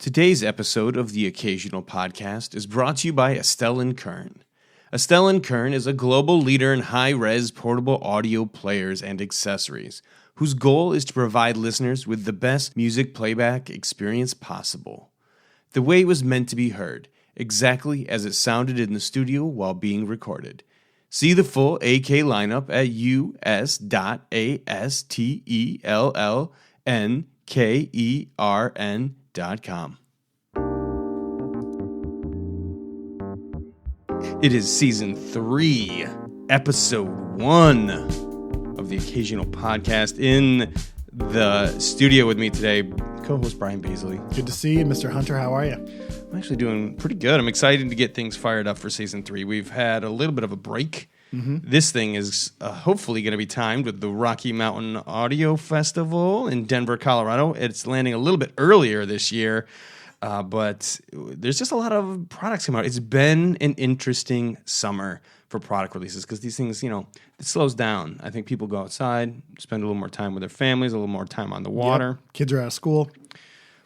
Today's episode of the Occasional Podcast is brought to you by Estelle & Kern. Estelle & Kern is a global leader in high-res portable audio players and accessories, whose goal is to provide listeners with the best music playback experience possible. The way it was meant to be heard, exactly as it sounded in the studio while being recorded. See the full AK lineup at us.astellnkern.com. It is season 3, episode 1 of the Occasional Podcast. In the studio with me today, co-host Bryan Beasley. Good to see you, Mr. Hunter. How are you? I'm actually doing pretty good. I'm excited to get things fired up for season 3. We've had a little bit of a break. This thing is hopefully going to be timed with the Rocky Mountain Audio Festival in Denver, Colorado. It's landing a little bit earlier this year, but there's just a lot of products coming out. It's been an interesting summer for product releases because these things, it slows down. I think people go outside, spend a little more time with their families, a little more time on the water. Yep. Kids are out of school.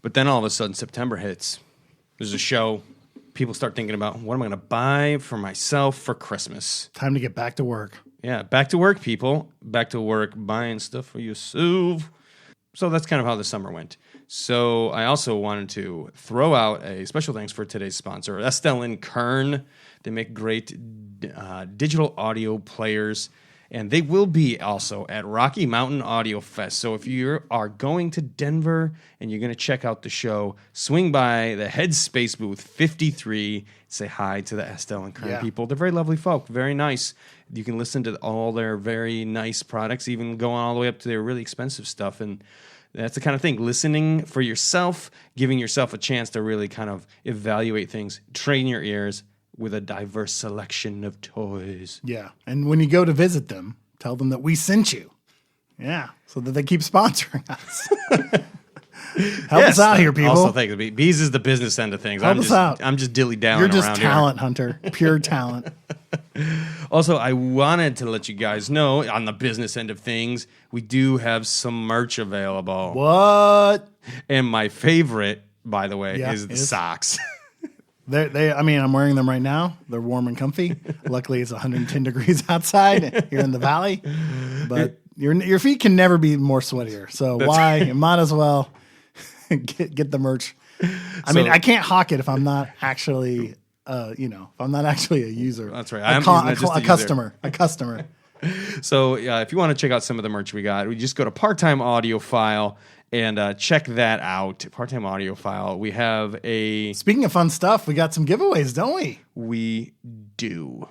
But then all of a sudden, September hits. There's a show. People start thinking about, what am I going to buy for myself for Christmas? Time to get back to work. Yeah, back to work, people. Back to work, buying stuff for yourself. So that's kind of how the summer went. So I also wanted to throw out a special thanks for today's sponsor, Estelle & Kern. They make great digital audio players. And they will be also at Rocky Mountain Audio Fest. So if you are going to Denver and you're going to check out the show, swing by the Headspace booth 53. Say hi to the Estelle & Kern people. They're very lovely folk, very nice. You can listen to all their very nice products, even going all the way up to their really expensive stuff. And that's the kind of thing, listening for yourself, giving yourself a chance to really kind of evaluate things, train your ears with a diverse selection of toys. Yeah. And when you go to visit them, tell them that we sent you. Yeah. So that they keep sponsoring us. Help us out here, people. Also, thanks. Bees is the business end of things. Help us out. I'm just dilly-dallying around here. You're just talent, here. Hunter. Pure talent. Also, I wanted to let you guys know, on the business end of things, we do have some merch available. What? And my favorite, by the way, is the socks. I'm wearing them right now. They're warm and comfy. Luckily, it's 110 degrees outside here in the valley. But your feet can never be more sweatier. So You might as well get the merch. I can't hawk it if I'm not actually, if I'm not actually a user. That's right. A customer. So if you want to check out some of the merch we got, we just go to Part-Time Audiophile. And check that out, Part-Time Audiophile. We have Speaking of fun stuff, we got some giveaways, don't we? We do.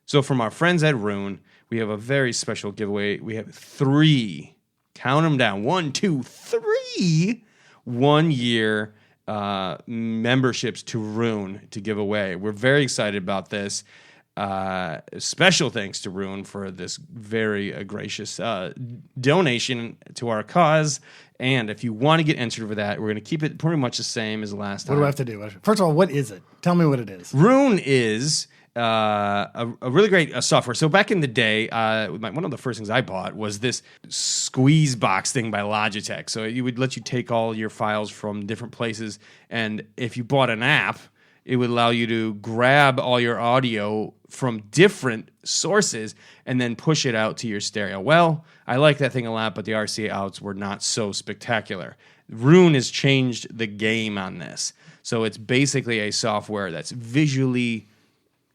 So from our friends at Rune, we have a very special giveaway. We have 3, count them down, 1, 2, 3, 1-year memberships to Rune to give away. We're very excited about this. Special thanks to Rune for this very gracious donation to our cause. And if you want to get entered for that, we're going to keep it pretty much the same as last time. What do I have to do? First of all, what is it? Tell me what it is. Rune is a really great software. So back in the day, one of the first things I bought was this squeeze box thing by Logitech. So it would let you take all your files from different places. And if you bought an app, it would allow you to grab all your audio from different sources and then push it out to your stereo. Well, I like that thing a lot, but the RCA outs were not so spectacular. Rune has changed the game on this. So it's basically a software that's visually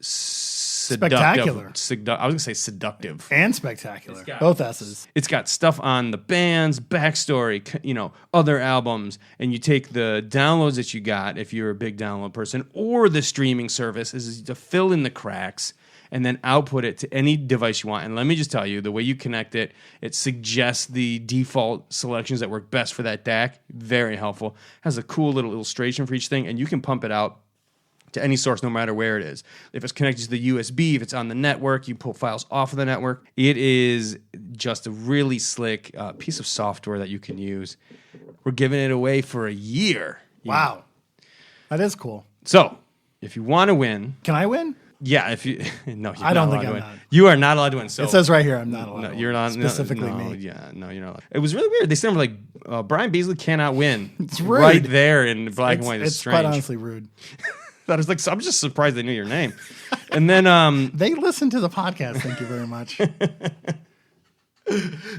spectacular. I was going to say seductive. And spectacular. Both S's. It's got stuff on the band's backstory, other albums, and you take the downloads that you got, if you're a big download person, or the streaming service, is to fill in the cracks and then output it to any device you want. And let me just tell you, the way you connect it, it suggests the default selections that work best for that DAC. Very helpful. Has a cool little illustration for each thing, and you can pump it out to any source, no matter where it is. If it's connected to the USB, if it's on the network, you pull files off of the network. It is just a really slick piece of software that you can use. We're giving it away for a year. Wow. That is cool. So, if you want to win... Can I win? Yeah, if you no, you're I don't not think allowed to I'm win. not. You are not allowed to win. So It says right here I'm not allowed. no, to you're win. not Specifically no, me. Yeah, no, you're not allowed. It was really weird. They said like Bryan Beasley cannot win. It's rude. Right there in black and white. It's strange. quite honestly rude. That was like, so I'm just surprised they knew your name. And then They listen to the podcast. Thank you very much.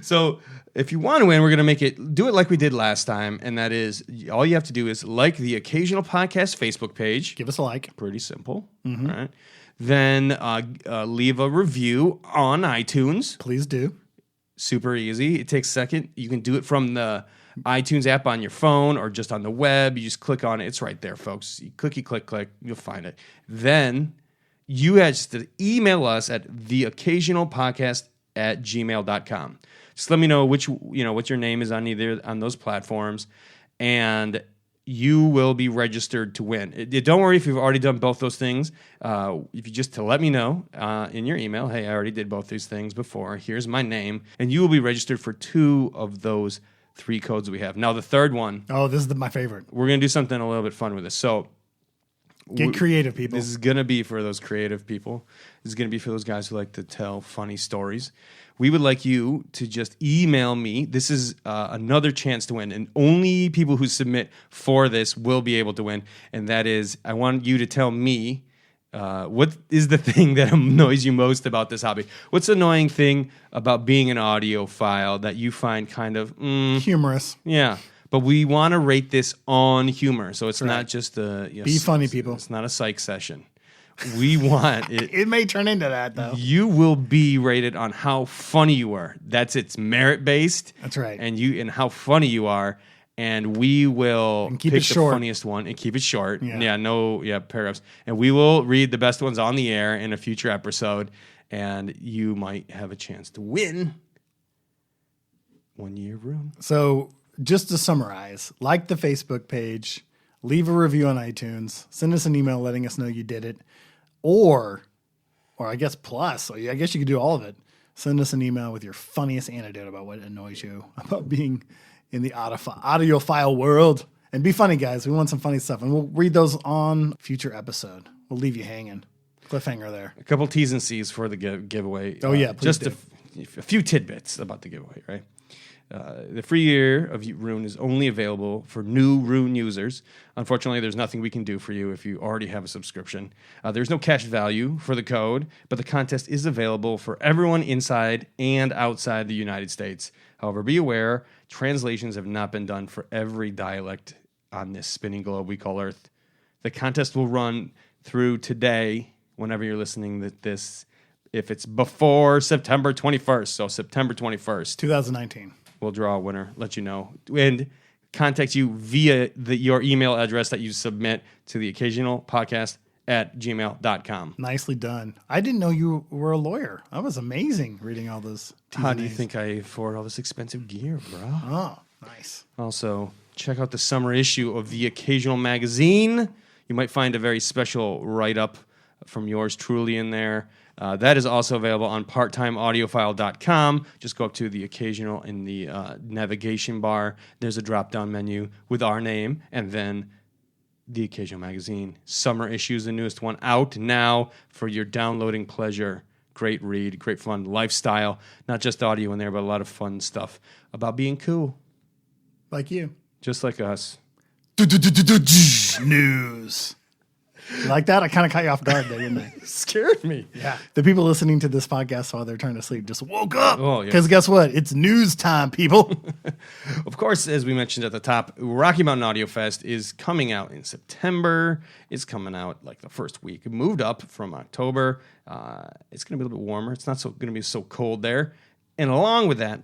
so if you want to win, we're going to do it like we did last time. And that is, all you have to do is like the Occasional Podcast Facebook page. Give us a like. Pretty simple. Right? Then leave a review on iTunes. Please do. Super easy. It takes a second. You can do it from the iTunes app on your phone or just on the web. You just click on it. It's right there, folks. You clicky, click. You'll find it. Then you have to email us at theoccasionalpodcast@gmail.com. Just let me know what your name is on either on those platforms, and you will be registered to win. Don't worry if you've already done both those things. If you just to let me know in your email, hey, I already did both these things before. Here's my name, and you will be registered for 2 of those 3 codes we have. Now the third one. Oh, this is my favorite. We're gonna do something a little bit fun with this. So get creative, people. This is gonna be for those creative people. This is gonna be for those guys who like to tell funny stories. We would like you to just email me. This is another chance to win, and only people who submit for this will be able to win. And that is, I want you to tell me what is the thing that annoys you most about this hobby. What's the annoying thing about being an audiophile that you find kind of humorous? Yeah, but we want to rate this on humor, so it's Right. not just Be funny, people. It's not a psych session. We want it. It may turn into that, though. You will be rated on how funny you are. It's merit based. That's right. And how funny you are. And we will keep pick it the short. funniest one and keep it short. Yeah. Paragraphs. And we will read the best ones on the air in a future episode. And you might have a chance to win 1 year room. So just to summarize, like the Facebook page, leave a review on iTunes, send us an email letting us know you did it, or I guess plus, so I guess you could do all of it. Send us an email with your funniest anecdote about what annoys you about being in the audiophile world. And be funny, guys. We want some funny stuff. And we'll read those on future episode. We'll leave you hanging. Cliffhanger there. A couple T's and C's for the giveaway. Oh, yeah, please just do. a few tidbits about the giveaway, right? The free year of Rune is only available for new Rune users. Unfortunately, there's nothing we can do for you if you already have a subscription. There's no cash value for the code, but the contest is available for everyone inside and outside the United States. However, be aware, translations have not been done for every dialect on this spinning globe we call Earth. The contest will run through today, whenever you're listening to this, if it's before September 21st. So September 21st. 2019. We'll draw a winner, let you know, and contact you via your email address that you submit to the occasionalpodcast@gmail.com. Nicely done. I didn't know you were a lawyer. That was amazing reading all those T's How and do you A's. think I afford all this expensive gear, bro? Oh, nice. Also, check out the summer issue of The Occasional Magazine. You might find a very special write-up from yours truly in there. That is also available on parttimeaudiophile.com. Just go up to The Occasional in the navigation bar. There's a drop-down menu with our name, and then The Occasional Magazine. Summer issue is the newest one out now for your downloading pleasure. Great read, great fun lifestyle. Not just audio in there, but a lot of fun stuff about being cool. Like you. Just like us. News. You like that? I kind of caught you off guard there, didn't I? Scared me. Yeah. The people listening to this podcast while they're trying to sleep just woke up. Oh, yeah. Because guess what? It's news time, people. Of course, as we mentioned at the top, Rocky Mountain Audio Fest is coming out in September. It's coming out like the first week. It moved up from October. It's going to be a little bit warmer. It's not going to be so cold there. And along with that,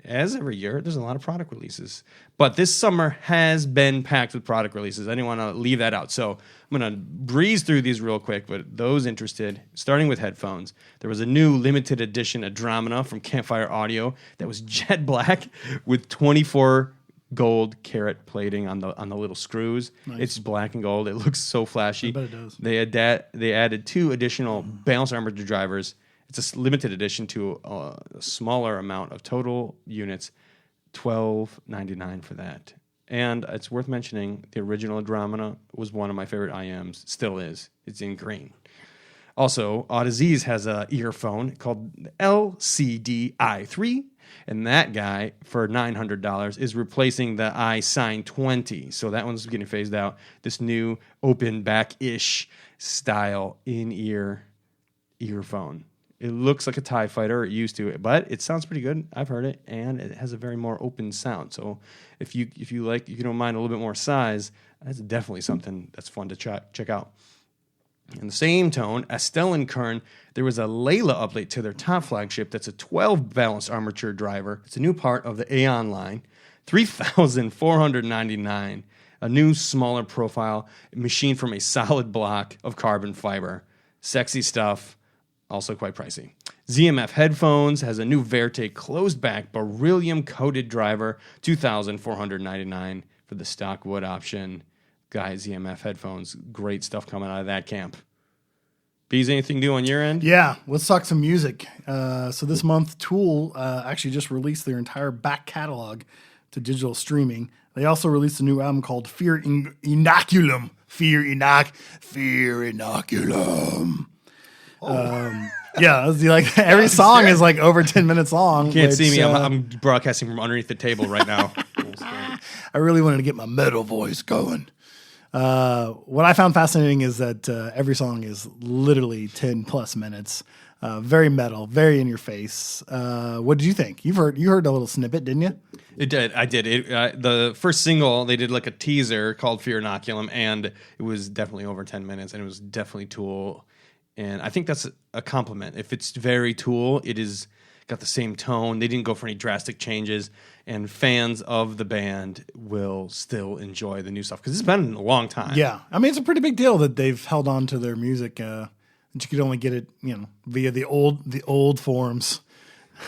as every year, there's a lot of product releases. But this summer has been packed with product releases. I didn't want to leave that out. So I'm going to breeze through these real quick. But those interested, starting with headphones, there was a new limited edition Andromeda from Campfire Audio that was jet black with 24 gold carat plating on the little screws. Nice. It's black and gold. It looks so flashy. I bet it does. They added 2 additional balance armature drivers. It's a limited edition to a smaller amount of total units, $12.99 for that. And it's worth mentioning, the original Andromeda was one of my favorite IMs, still is. It's in green. Also, Audeze has a earphone called the LCD-i3, and that guy, for $900, is replacing the iSign 20. So that one's getting phased out. This new open back-ish style in-ear earphone. It looks like a TIE Fighter. It used to, but it sounds pretty good. I've heard it, and it has a very more open sound. So if you don't mind a little bit more size, that's definitely something that's fun to check out. In the same tone, Estelle & Kern, there was a Layla update to their top flagship that's a 12 balanced armature driver. It's a new part of the Aeon line, $3,499. A new, smaller profile, machined from a solid block of carbon fiber. Sexy stuff, also quite pricey. ZMF Headphones has a new Verte closed-back beryllium-coated driver, $2,499 for the stock wood option. Guys, ZMF Headphones, great stuff coming out of that camp. Bees, anything new on your end? Yeah, let's talk some music. So this month, Tool actually just released their entire back catalog to digital streaming. They also released a new album called Fear Inoculum. Fear Inoculum. Yeah, like every song is like over 10 minutes long. Can't see me. I'm broadcasting from underneath the table right now. I really wanted to get my metal voice going. What I found fascinating is that every song is literally 10 plus minutes. Very metal, very in your face. What did you think? You heard a little snippet, didn't you? It did. I did. The first single, they did like a teaser called Fear Inoculum, and it was definitely over 10 minutes, and it was definitely Tool. And I think that's a compliment. If it's very Tool, it is got the same tone. They didn't go for any drastic changes, and fans of the band will still enjoy the new stuff because it's been a long time. Yeah, I mean, it's a pretty big deal that they've held on to their music. That you could only get it, via the old forms.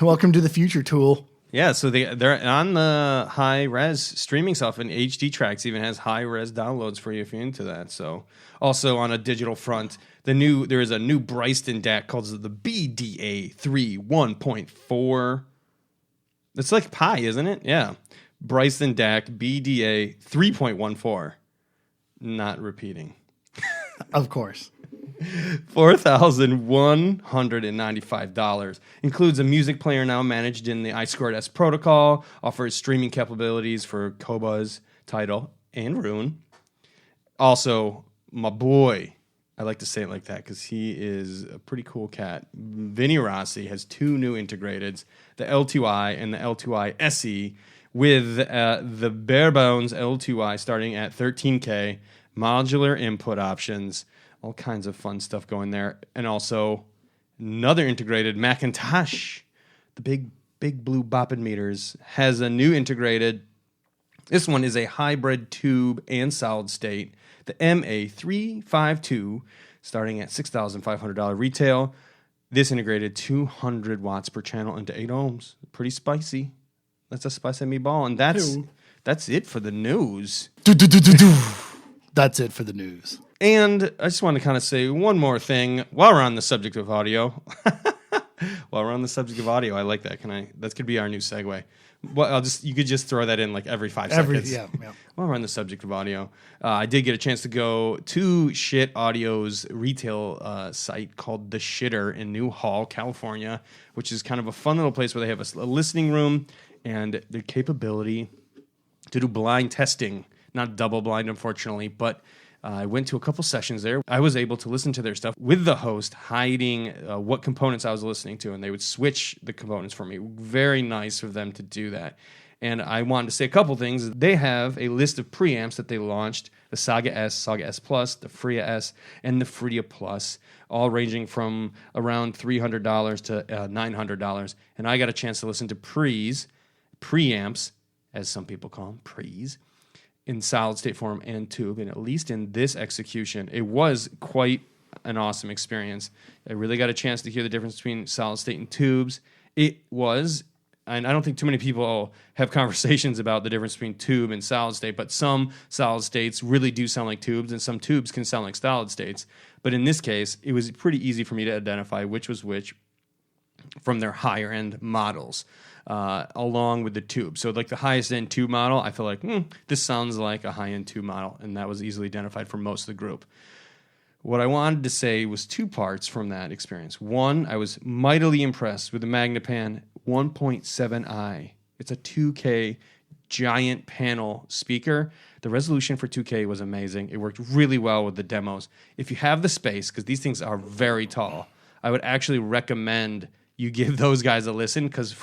Welcome to the future, Tool. Yeah, so they're on the high-res streaming stuff, and HD Tracks even has high-res downloads for you if you're into that. So, also on a digital front, there is a new Bryston DAC called the BDA3 1.4. It's like Pi, isn't it? Yeah. Bryston DAC BDA 3.14. Not repeating. Of course. $4,195. Includes a music player now managed in the I2S protocol. Offers streaming capabilities for Qobuz, Tidal, and Rune. Also, my boy, I like to say it like that because he is a pretty cool cat. Vinny Rossi has two new integrateds, the L2i and the L2i SE, with the bare bones L2i starting at $13K, modular input options, all kinds of fun stuff going there. And also another integrated Macintosh, the big blue bopping meters, has a new integrated. This one is a hybrid tube and solid state, the MA352, starting at $6,500 retail. This integrated 200 watts per channel into 8 ohms. Pretty spicy. That's a spicy meatball. And that's it for the news. That's it for the news. And I just want to kind of say one more thing while we're on the subject of audio. I like that. That could be our new segue. Well, you could just throw that in like every 5 seconds. Yeah. While we're on the subject of audio, I did get a chance to go to Shit Audio's retail site called The Shitter in New Hall, California, which is kind of a fun little place where they have a listening room and their capability to do blind testing. Not double blind, unfortunately, but I went to a couple sessions there. I was able to listen to their stuff with the host hiding what components I was listening to, and they would switch the components for me. Very nice of them to do that. And I wanted to say a couple things. They have a list of preamps that they launched, the Saga S, Saga S Plus, the Freya S, and the Freya Plus, all ranging from around $300 to $900. And I got a chance to listen to preamps, as some people call them, pre's, in solid state form and tube, and at least in this execution, it was quite an awesome experience. I really got a chance to hear the difference between solid state and tubes. It was, and I don't think too many people have conversations about the difference between tube and solid state, but some solid states really do sound like tubes, and some tubes can sound like solid states. But in this case, it was pretty easy for me to identify which was which from their higher end models. Along with the tube. So like the highest end tube model, I feel like, this sounds like a high-end tube model, and that was easily identified for most of the group. what I wanted to say was two parts from that experience. One, I was mightily impressed with the Magnapan 1.7i. It's a 2K giant panel speaker. The resolution for 2K was amazing. It worked really well with the demos. If you have the space, because these things are very tall, I would actually recommend you give those guys a listen, because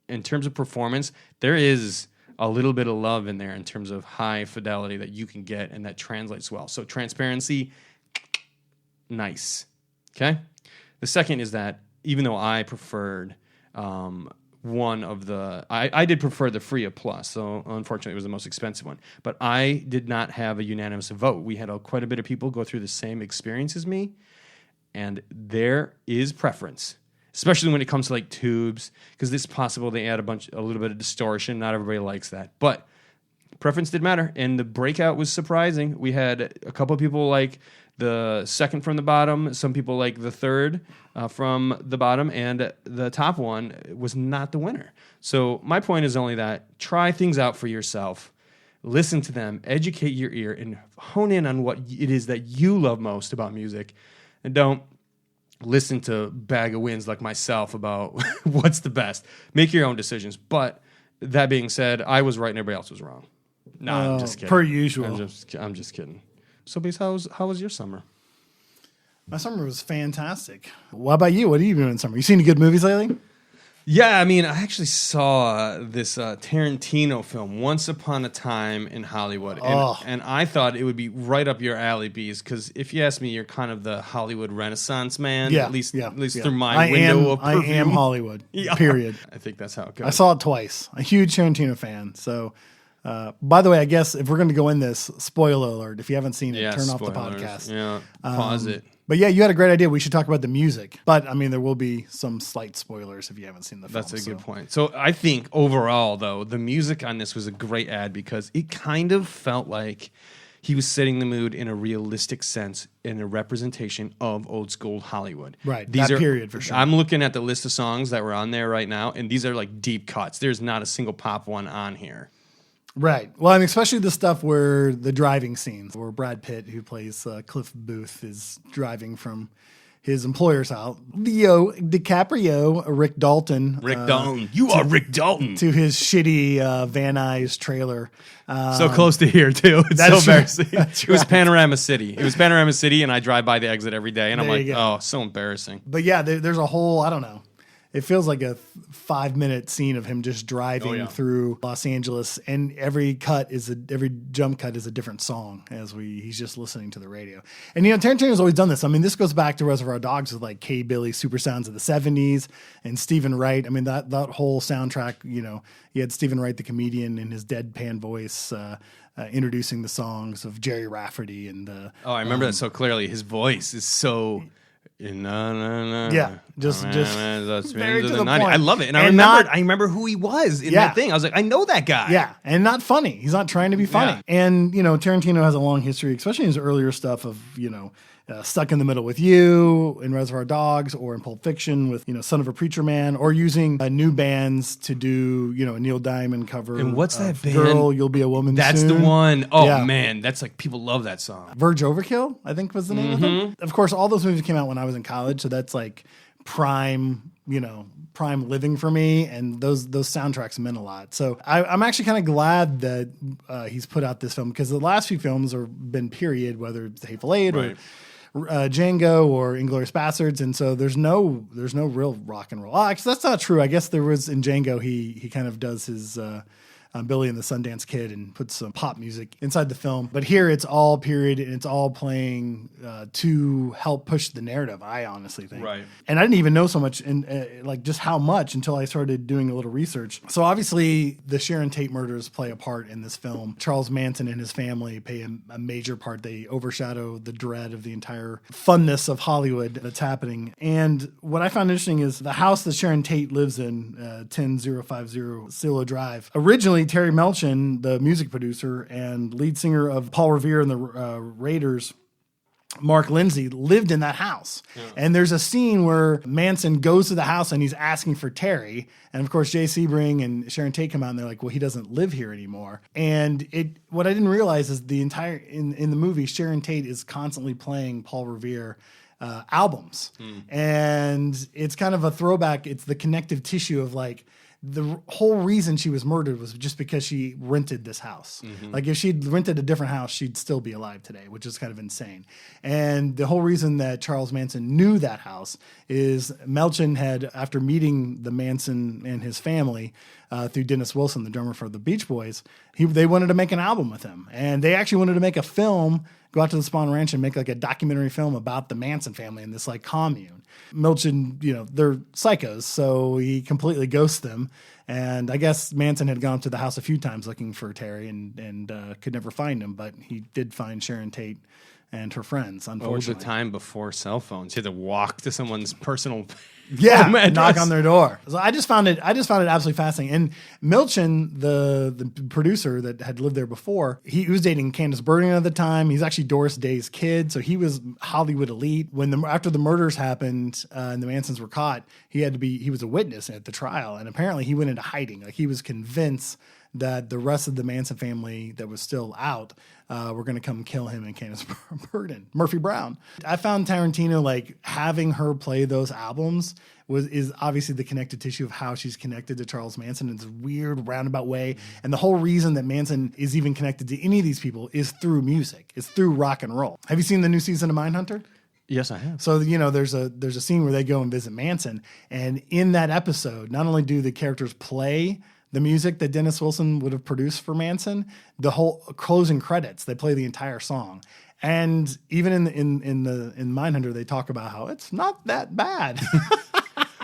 in terms of performance, there is a little bit of love in there in terms of high fidelity that you can get, and that translates well. So transparency, nice. Okay? The second is that even though I preferred one of the... I did prefer the Freya Plus, so unfortunately it was the most expensive one. But I did not have a unanimous vote. We had quite a bit of people go through the same experience as me, and there is preference, especially when it comes to like tubes, because it's possible they add a little bit of distortion. Not everybody likes that, but preference did matter, and the breakout was surprising. We had a couple of people like the second from the bottom, some people like the third from the bottom, and the top one was not the winner. So my point is only that try things out for yourself, listen to them, educate your ear, and hone in on what it is that you love most about music, and don't listen to bag of wins like myself about what's the best. Make your own decisions. But that being said, I was right and everybody else was wrong. No, I'm just kidding. Per usual. I'm just kidding. So, Beast, how was your summer? My summer was fantastic. What about you? What have you been doing in summer? You seen any good movies lately? Yeah, I mean, I actually saw this Tarantino film, Once Upon a Time in Hollywood. And I thought it would be right up your alley, Bees, because if you ask me, you're kind of the Hollywood Renaissance man, at least through my window of purview. I am Hollywood, period. I think that's how it goes. I saw it twice. A huge Tarantino fan. So, by the way, I guess if we're going to go in this, spoiler alert. If you haven't seen it, turn off the podcast. Yeah, pause it. But yeah, you had a great idea. We should talk about the music. But I mean, there will be some slight spoilers if you haven't seen the film. That's a good point. So I think overall, though, the music on this was a great ad because it kind of felt like he was setting the mood in a realistic sense in a representation of old school Hollywood. Right, that period for sure. I'm looking at the list of songs that were on there right now, and these are like deep cuts. There's not a single pop one on here. Right. Well, I mean, especially the stuff where the driving scenes, where Brad Pitt, who plays Cliff Booth, is driving from his employer's house. Leo DiCaprio, Rick Dalton. You are Rick Dalton. To his shitty Van Nuys trailer. So close to here, too. It's so embarrassing. It was Panorama City. It was Panorama City, and I drive by the exit every day, and I'm like, oh, so embarrassing. But yeah, there's a whole, I don't know. It feels like a 5-minute scene of him just driving through Los Angeles, and every jump cut is a different song as he's just listening to the radio. And Tarantino's always done this. I mean, this goes back to Reservoir Dogs with like K. Billy Super Sounds of the 70s and Stephen Wright. I mean, that whole soundtrack, you had Stephen Wright, the comedian, in his deadpan voice, introducing the songs of Jerry Rafferty and the. Oh, I remember that so clearly. His voice is so. Yeah, just very to the point. I love it, and I remember who he was in that thing. I was like, I know that guy. Yeah, and not funny. He's not trying to be funny. Yeah. And Tarantino has a long history, especially in his earlier stuff of Stuck in the Middle with You in Reservoir Dogs, or in Pulp Fiction with Son of a Preacher Man, or using new bands to do a Neil Diamond cover. And what's that band? Girl, You'll Be a Woman That's Soon. The one. Oh man, that's like people love that song. Verge Overkill, I think was the name of it. Of course, all those movies came out when I was in college, so that's like prime living for me, and those soundtracks meant a lot. So I'm actually kind of glad that he's put out this film, because the last few films have been period, whether it's The Hateful Eight or Django or Inglourious Basterds, and so there's no real rock and roll. Actually, that's not true. I guess there was in Django. He kind of does his Billy and the Sundance Kid and puts some pop music inside the film. But here it's all period, and it's all playing to help push the narrative, I honestly think. Right. And I didn't even know so much, just how much, until I started doing a little research. So obviously the Sharon Tate murders play a part in this film. Charles Manson and his family play a major part. They overshadow the dread of the entire funness of Hollywood that's happening. And what I found interesting is the house that Sharon Tate lives in, 10050 Silo Drive. Originally, Terry Melchin, the music producer and lead singer of Paul Revere and the Raiders, Mark Lindsay lived in that house. Yeah. And there's a scene where Manson goes to the house and he's asking for Terry. And of course, Jay Sebring and Sharon Tate come out and they're like, well, he doesn't live here anymore. And what I didn't realize is in the movie, Sharon Tate is constantly playing Paul Revere albums. And it's kind of a throwback. It's the connective tissue of like, the whole reason she was murdered was just because she rented this house. Like if she'd rented a different house, she'd still be alive today, which is kind of insane. And the whole reason that Charles Manson knew that house is Melchin had, after meeting the Manson and his family through Dennis Wilson, the drummer for the Beach Boys, they wanted to make an album with him. And they actually wanted to make a film, go out to the Spahn Ranch and make like a documentary film about the Manson family in this like commune. Melchin, they're psychos, so he completely ghosts them. And I guess Manson had gone to the house a few times looking for Terry and could never find him, but he did find Sharon Tate and her friends, unfortunately. Oh, the time before cell phones. You had to walk to someone's personal knock on their door. So I just found it absolutely fascinating. And Melchin, the producer that had lived there before, he was dating Candace Bergen at the time. He's actually Doris Day's kid, so he was Hollywood elite. After the murders happened and the Mansons were caught, he was a witness at the trial, and apparently he went into hiding. Like he was convinced that the rest of the Manson family that was still out were going to come kill him and Candace Bergen, Murphy Brown. I found Tarantino, like, having her play those albums is obviously the connective tissue of how she's connected to Charles Manson in this weird roundabout way. And the whole reason that Manson is even connected to any of these people is through music. It's through rock and roll. Have you seen the new season of Mindhunter? Yes, I have. So, there's a scene where they go and visit Manson. And in that episode, not only do the characters play the music that Dennis Wilson would have produced for Manson, the whole closing credits, they play the entire song. And even in Mindhunter, they talk about how it's not that bad.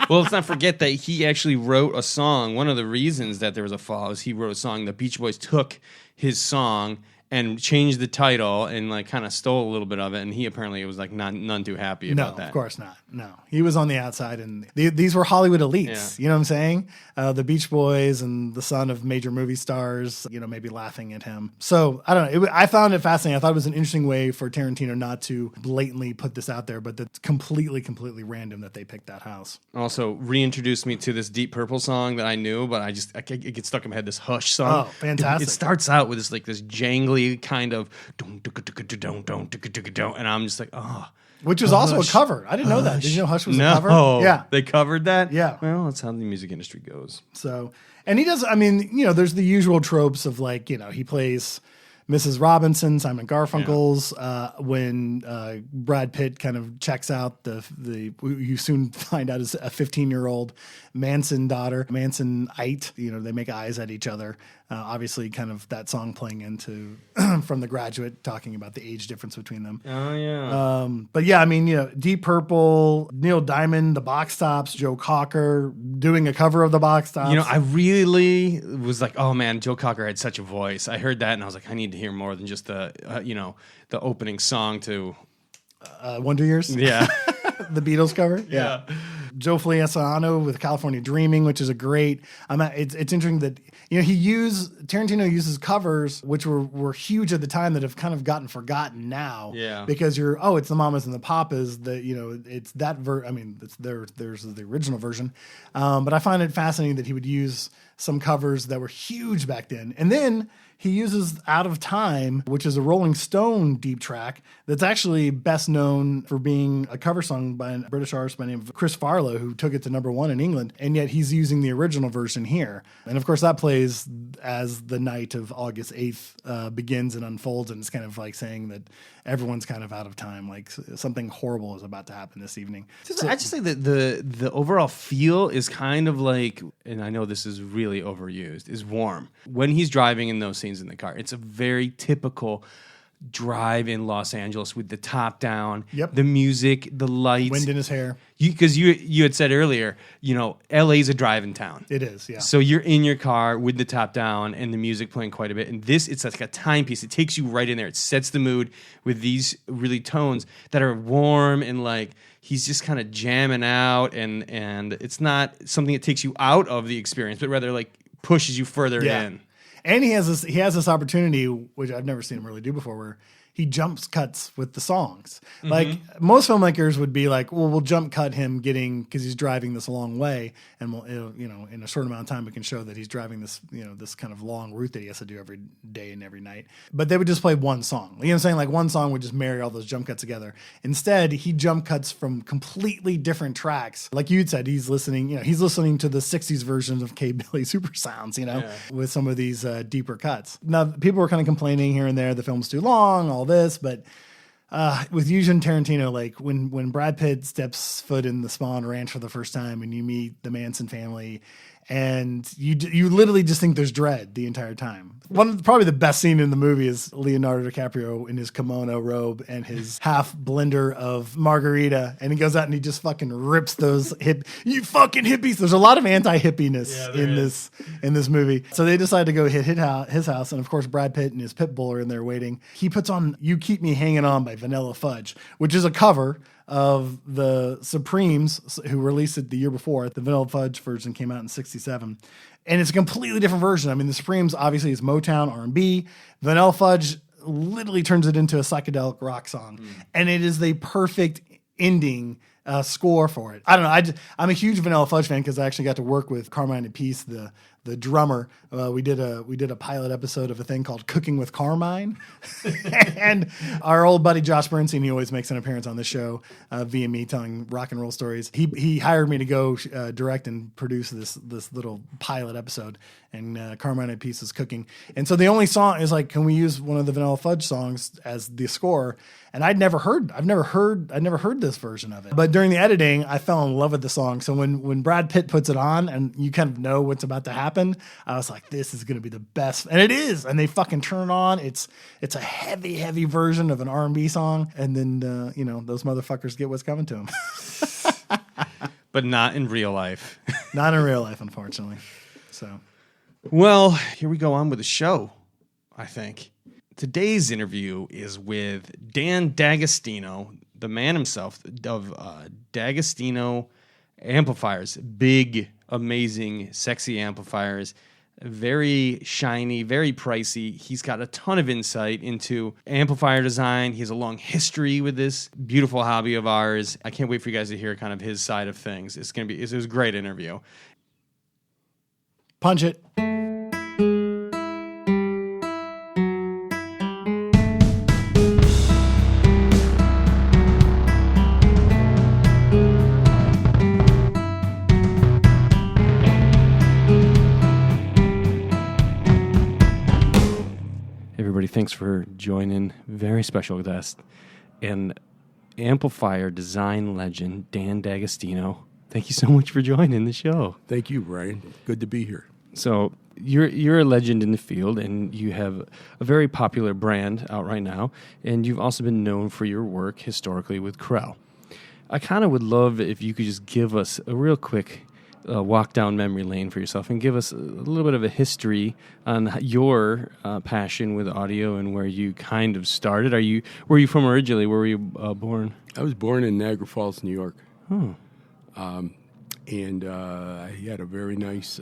Well, let's not forget that he actually wrote a song. One of the reasons that there was a fall is he wrote a song. The Beach Boys took his song and changed the title and like kind of stole a little bit of it. And he apparently was like none too happy about that. No, of course not. No, he was on the outside, and these were Hollywood elites. Yeah. You know what I'm saying? The Beach Boys and the son of major movie stars, maybe laughing at him. So I don't know. I found it fascinating. I thought it was an interesting way for Tarantino not to blatantly put this out there, but that's completely random that they picked that house. Also reintroduced me to this Deep Purple song that I knew, but it gets stuck in my head, this Hush song. Oh, fantastic. It starts out with this jangly kind of and I'm just like, oh. Which was also a cover. I didn't know that. Did you know Hush was a cover? Yeah. They covered that? Yeah. Well, that's how the music industry goes. So, and he does, there's the usual tropes of he plays Mrs. Robinson, Simon Garfunkel's, when Brad Pitt kind of checks out you soon find out is a 15-year-old Manson daughter, Manson-ite, they make eyes at each other. Obviously kind of that song playing into from The Graduate, talking about the age difference between them. Oh, yeah. But yeah, Deep Purple, Neil Diamond, The Box Tops, Joe Cocker doing a cover of The Box Tops. I really was like, oh man, Joe Cocker had such a voice. I heard that and I was like, I need to hear more than just the opening song to Wonder Years. Yeah. The Beatles cover. Yeah. Joe Feliciano with California Dreaming, which is a great. It's interesting that Tarantino uses covers which were huge at the time that have kind of gotten forgotten now. Yeah. Because it's the Mamas and the Papas that it's that there's the original version, but I find it fascinating that he would use some covers that were huge back then, and then he uses Out of Time, which is a Rolling Stone deep track that's actually best known for being a cover song by a British artist by the name of Chris Farlow, who took it to #1 in England, and yet he's using the original version here. And of course that plays as the night of August 8th begins and unfolds, and it's kind of like saying that everyone's kind of out of time, like something horrible is about to happen this evening. I just say that the overall feel is kind of like, and I know this is really overused, is warm. When he's driving in those scenes in the car, it's a very typical drive in Los Angeles with the top down, the music, the lights, wind in his hair. Because you had said earlier, LA's a drive-in town. It is, yeah. So you're in your car with the top down and the music playing quite a bit. And it's like a timepiece. It takes you right in there. It sets the mood with these really tones that are warm and like he's just kind of jamming out, and it's not something that takes you out of the experience, but rather like pushes you further in. And he has this opportunity, which I've never seen him really do before, where he jumps cuts with the songs. Like most filmmakers would be like, well, we'll jump cut him because he's driving this long way, and in a short amount of time we can show that he's driving this, this kind of long route that he has to do every day and every night. But they would just play one song. You know what I'm saying? Like one song would just marry all those jump cuts together. Instead, he jump cuts from completely different tracks. Like you'd said, he's listening to the 60s versions of K. Billy Super Sounds, with some of these deeper cuts. Now, people were kind of complaining here and there, the film's too long, all this, but with Eugene Tarantino, like when Brad Pitt steps foot in the Spawn Ranch for the first time and you meet the Manson family, and you literally just think there's dread the entire time. Probably the best scene in the movie is Leonardo DiCaprio in his kimono robe and his half blender of margarita, and he goes out and he just fucking rips those you fucking hippies. There's a lot of anti-hippiness in this movie. So they decide to go hit his house, and of course Brad Pitt and his pit bull are in there waiting. He puts on "You Keep Me Hanging On" by Vanilla Fudge, which is a cover of the Supremes, who released it the year before. The Vanilla Fudge version came out in '67. And it's a completely different version. I mean, the Supremes obviously is Motown, R&B. Vanilla Fudge literally turns it into a psychedelic rock song. And it is the perfect ending score for it. I don't know. I'm a huge Vanilla Fudge fan because I actually got to work with Carmine and Peace, the drummer. We did a pilot episode of a thing called Cooking with Carmine. And our old buddy Josh Bernstein, he always makes an appearance on this show via me telling rock and roll stories. He hired me to go direct and produce this little pilot episode, and Carmine and Peace is cooking. And so the only song is like, can we use one of the Vanilla Fudge songs as the score? And I'd never heard this version of it. But during the editing, I fell in love with the song. So when Brad Pitt puts it on and you kind of know what's about to happen, I was like, this is going to be the best. And it is. And they fucking turn it on. It's a heavy, heavy version of an R&B song. And then, those motherfuckers get what's coming to them. But not in real life. Not in real life, unfortunately. So, well, here we go on with the show, I think. Today's interview is with Dan D'Agostino, the man himself of D'Agostino Amplifiers. Big, amazing, sexy amplifiers. Very shiny, very pricey. He's got a ton of insight into amplifier design. He has a long history with this beautiful hobby of ours. I can't wait for you guys to hear kind of his side of things. It was a great interview. Punch it. Thanks for joining. Very special guest and amplifier design legend, Dan D'Agostino. Thank you so much for joining the show. Thank you, Bryan. Good to be here. So you're a legend in the field, and you have a very popular brand out right now, and you've also been known for your work historically with Krell. I kind of would love if you could just give us a real quick walk down memory lane for yourself and give us a little bit of a history on your passion with audio and where you kind of started. Where are you from originally? Where were you born? I was born in Niagara Falls, New York. Oh. And I had a very nice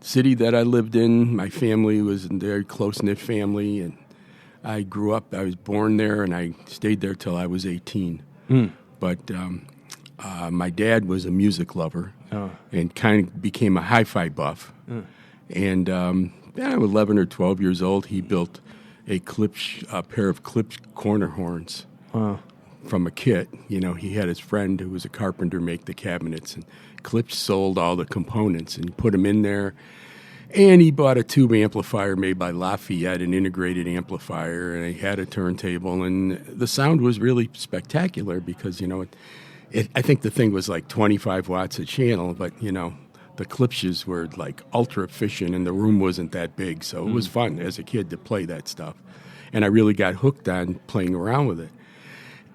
city that I lived in. My family was a very close-knit family, and I was born there, and I stayed there till I was 18. But my dad was a music lover and kind of became a hi-fi buff. And when I was 11 or 12 years old, he built a pair of clipped corner horns from a kit. He had his friend who was a carpenter make the cabinets, and Klipsch sold all the components, and he put them in there. And he bought a tube amplifier made by Lafayette, an integrated amplifier, and he had a turntable, and the sound was really spectacular because, I think the thing was like 25 watts a channel, but, the Klipsches were like ultra efficient and the room wasn't that big. So it was fun as a kid to play that stuff. And I really got hooked on playing around with it.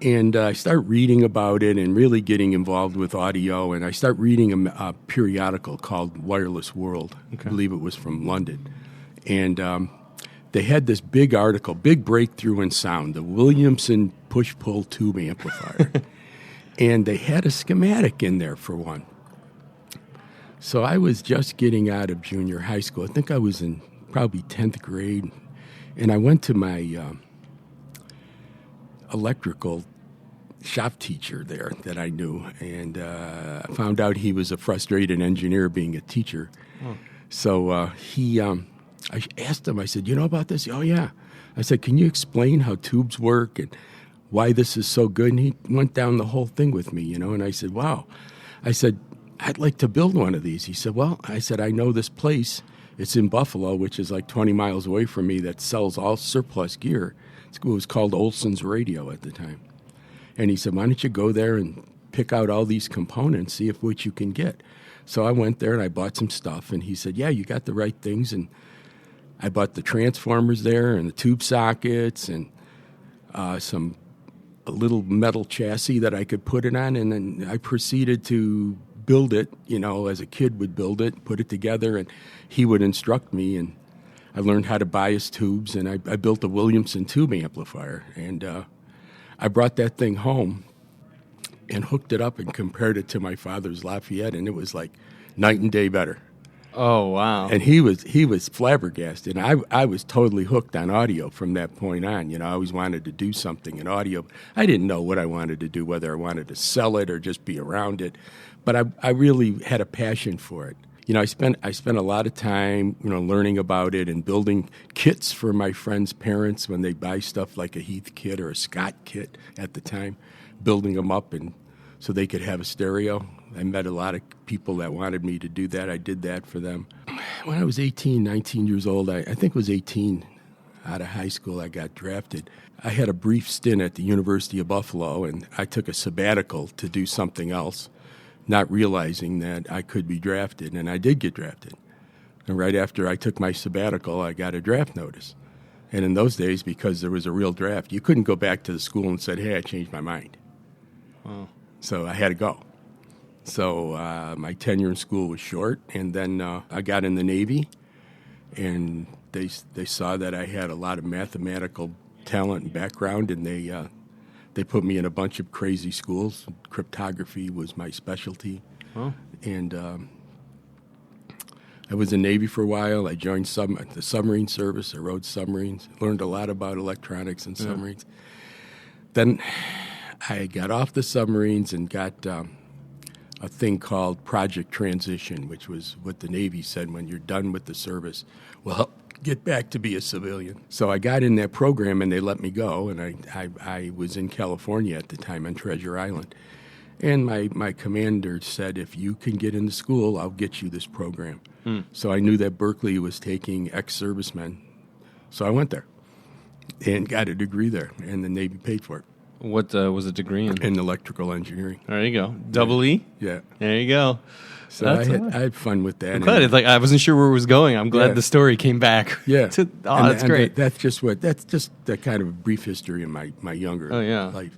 And I started reading about it and really getting involved with audio. And I started reading a periodical called Wireless World. Okay. I believe it was from London. And they had this big article, big breakthrough in sound, the Williamson push-pull tube amplifier. And they had a schematic in there for one. So I was just getting out of junior high school. I think I was in probably 10th grade. And I went to my electrical shop teacher there that I knew, and I found out he was a frustrated engineer being a teacher. So I asked him, I said, you know about this? Oh, yeah. I said, can you explain how tubes work and why this is so good? And he went down the whole thing with me, and I said, wow. I said, I'd like to build one of these. He said, well, I know this place. It's in Buffalo, which is like 20 miles away from me, that sells all surplus gear. It was called Olson's Radio at the time. And he said, why don't you go there and pick out all these components, see if what you can get. So I went there and I bought some stuff. And he said, yeah, you got the right things. And I bought the transformers there and the tube sockets and a little metal chassis that I could put it on. And then I proceeded to build it, as a kid would build it, put it together. And he would instruct me. And I learned how to bias tubes. And I built a Williamson tube amplifier. And I brought that thing home and hooked it up and compared it to my father's Lafayette, and it was like night and day better. Oh, wow. And he was flabbergasted. And I was totally hooked on audio from that point on. I always wanted to do something in audio. I didn't know what I wanted to do, whether I wanted to sell it or just be around it. But I really had a passion for it. I spent a lot of time, learning about it and building kits for my friends' parents when they buy stuff like a Heath kit or a Scott kit at the time, building them up and so they could have a stereo. I met a lot of people that wanted me to do that. I did that for them. When I was 18, 19 years old, I think it was 18, out of high school, I got drafted. I had a brief stint at the University of Buffalo, and I took a sabbatical to do something else, not realizing that I could be drafted, and I did get drafted. And right after I took my sabbatical, I got a draft notice. And in those days, because there was a real draft, you couldn't go back to the school and say, hey, I changed my mind. Wow. So I had to go. So my tenure in school was short, and then I got in the Navy, and they saw that I had a lot of mathematical talent and background, and they put me in a bunch of crazy schools. Cryptography was my specialty. Oh. And I was in the Navy for a while. I joined the submarine service. I rode submarines, learned a lot about electronics and submarines. Then I got off the submarines and got a thing called Project Transition, which was what the Navy said, when you're done with the service, well, get back to be a civilian. So I got in that program, and they let me go, and I was in California at the time on Treasure Island. And my commander said, if you can get into school, I'll get you this program. So I knew that Berkeley was taking ex-servicemen. So I went there and got a degree there, and the Navy paid for it. What was the degree in? In electrical engineering. There you go. Double E? Yeah. There you go. So I had fun with that. I'm glad. I wasn't sure where it was going. I'm glad the story came back. Yeah. That's great. That's just the kind of a brief history in my younger life.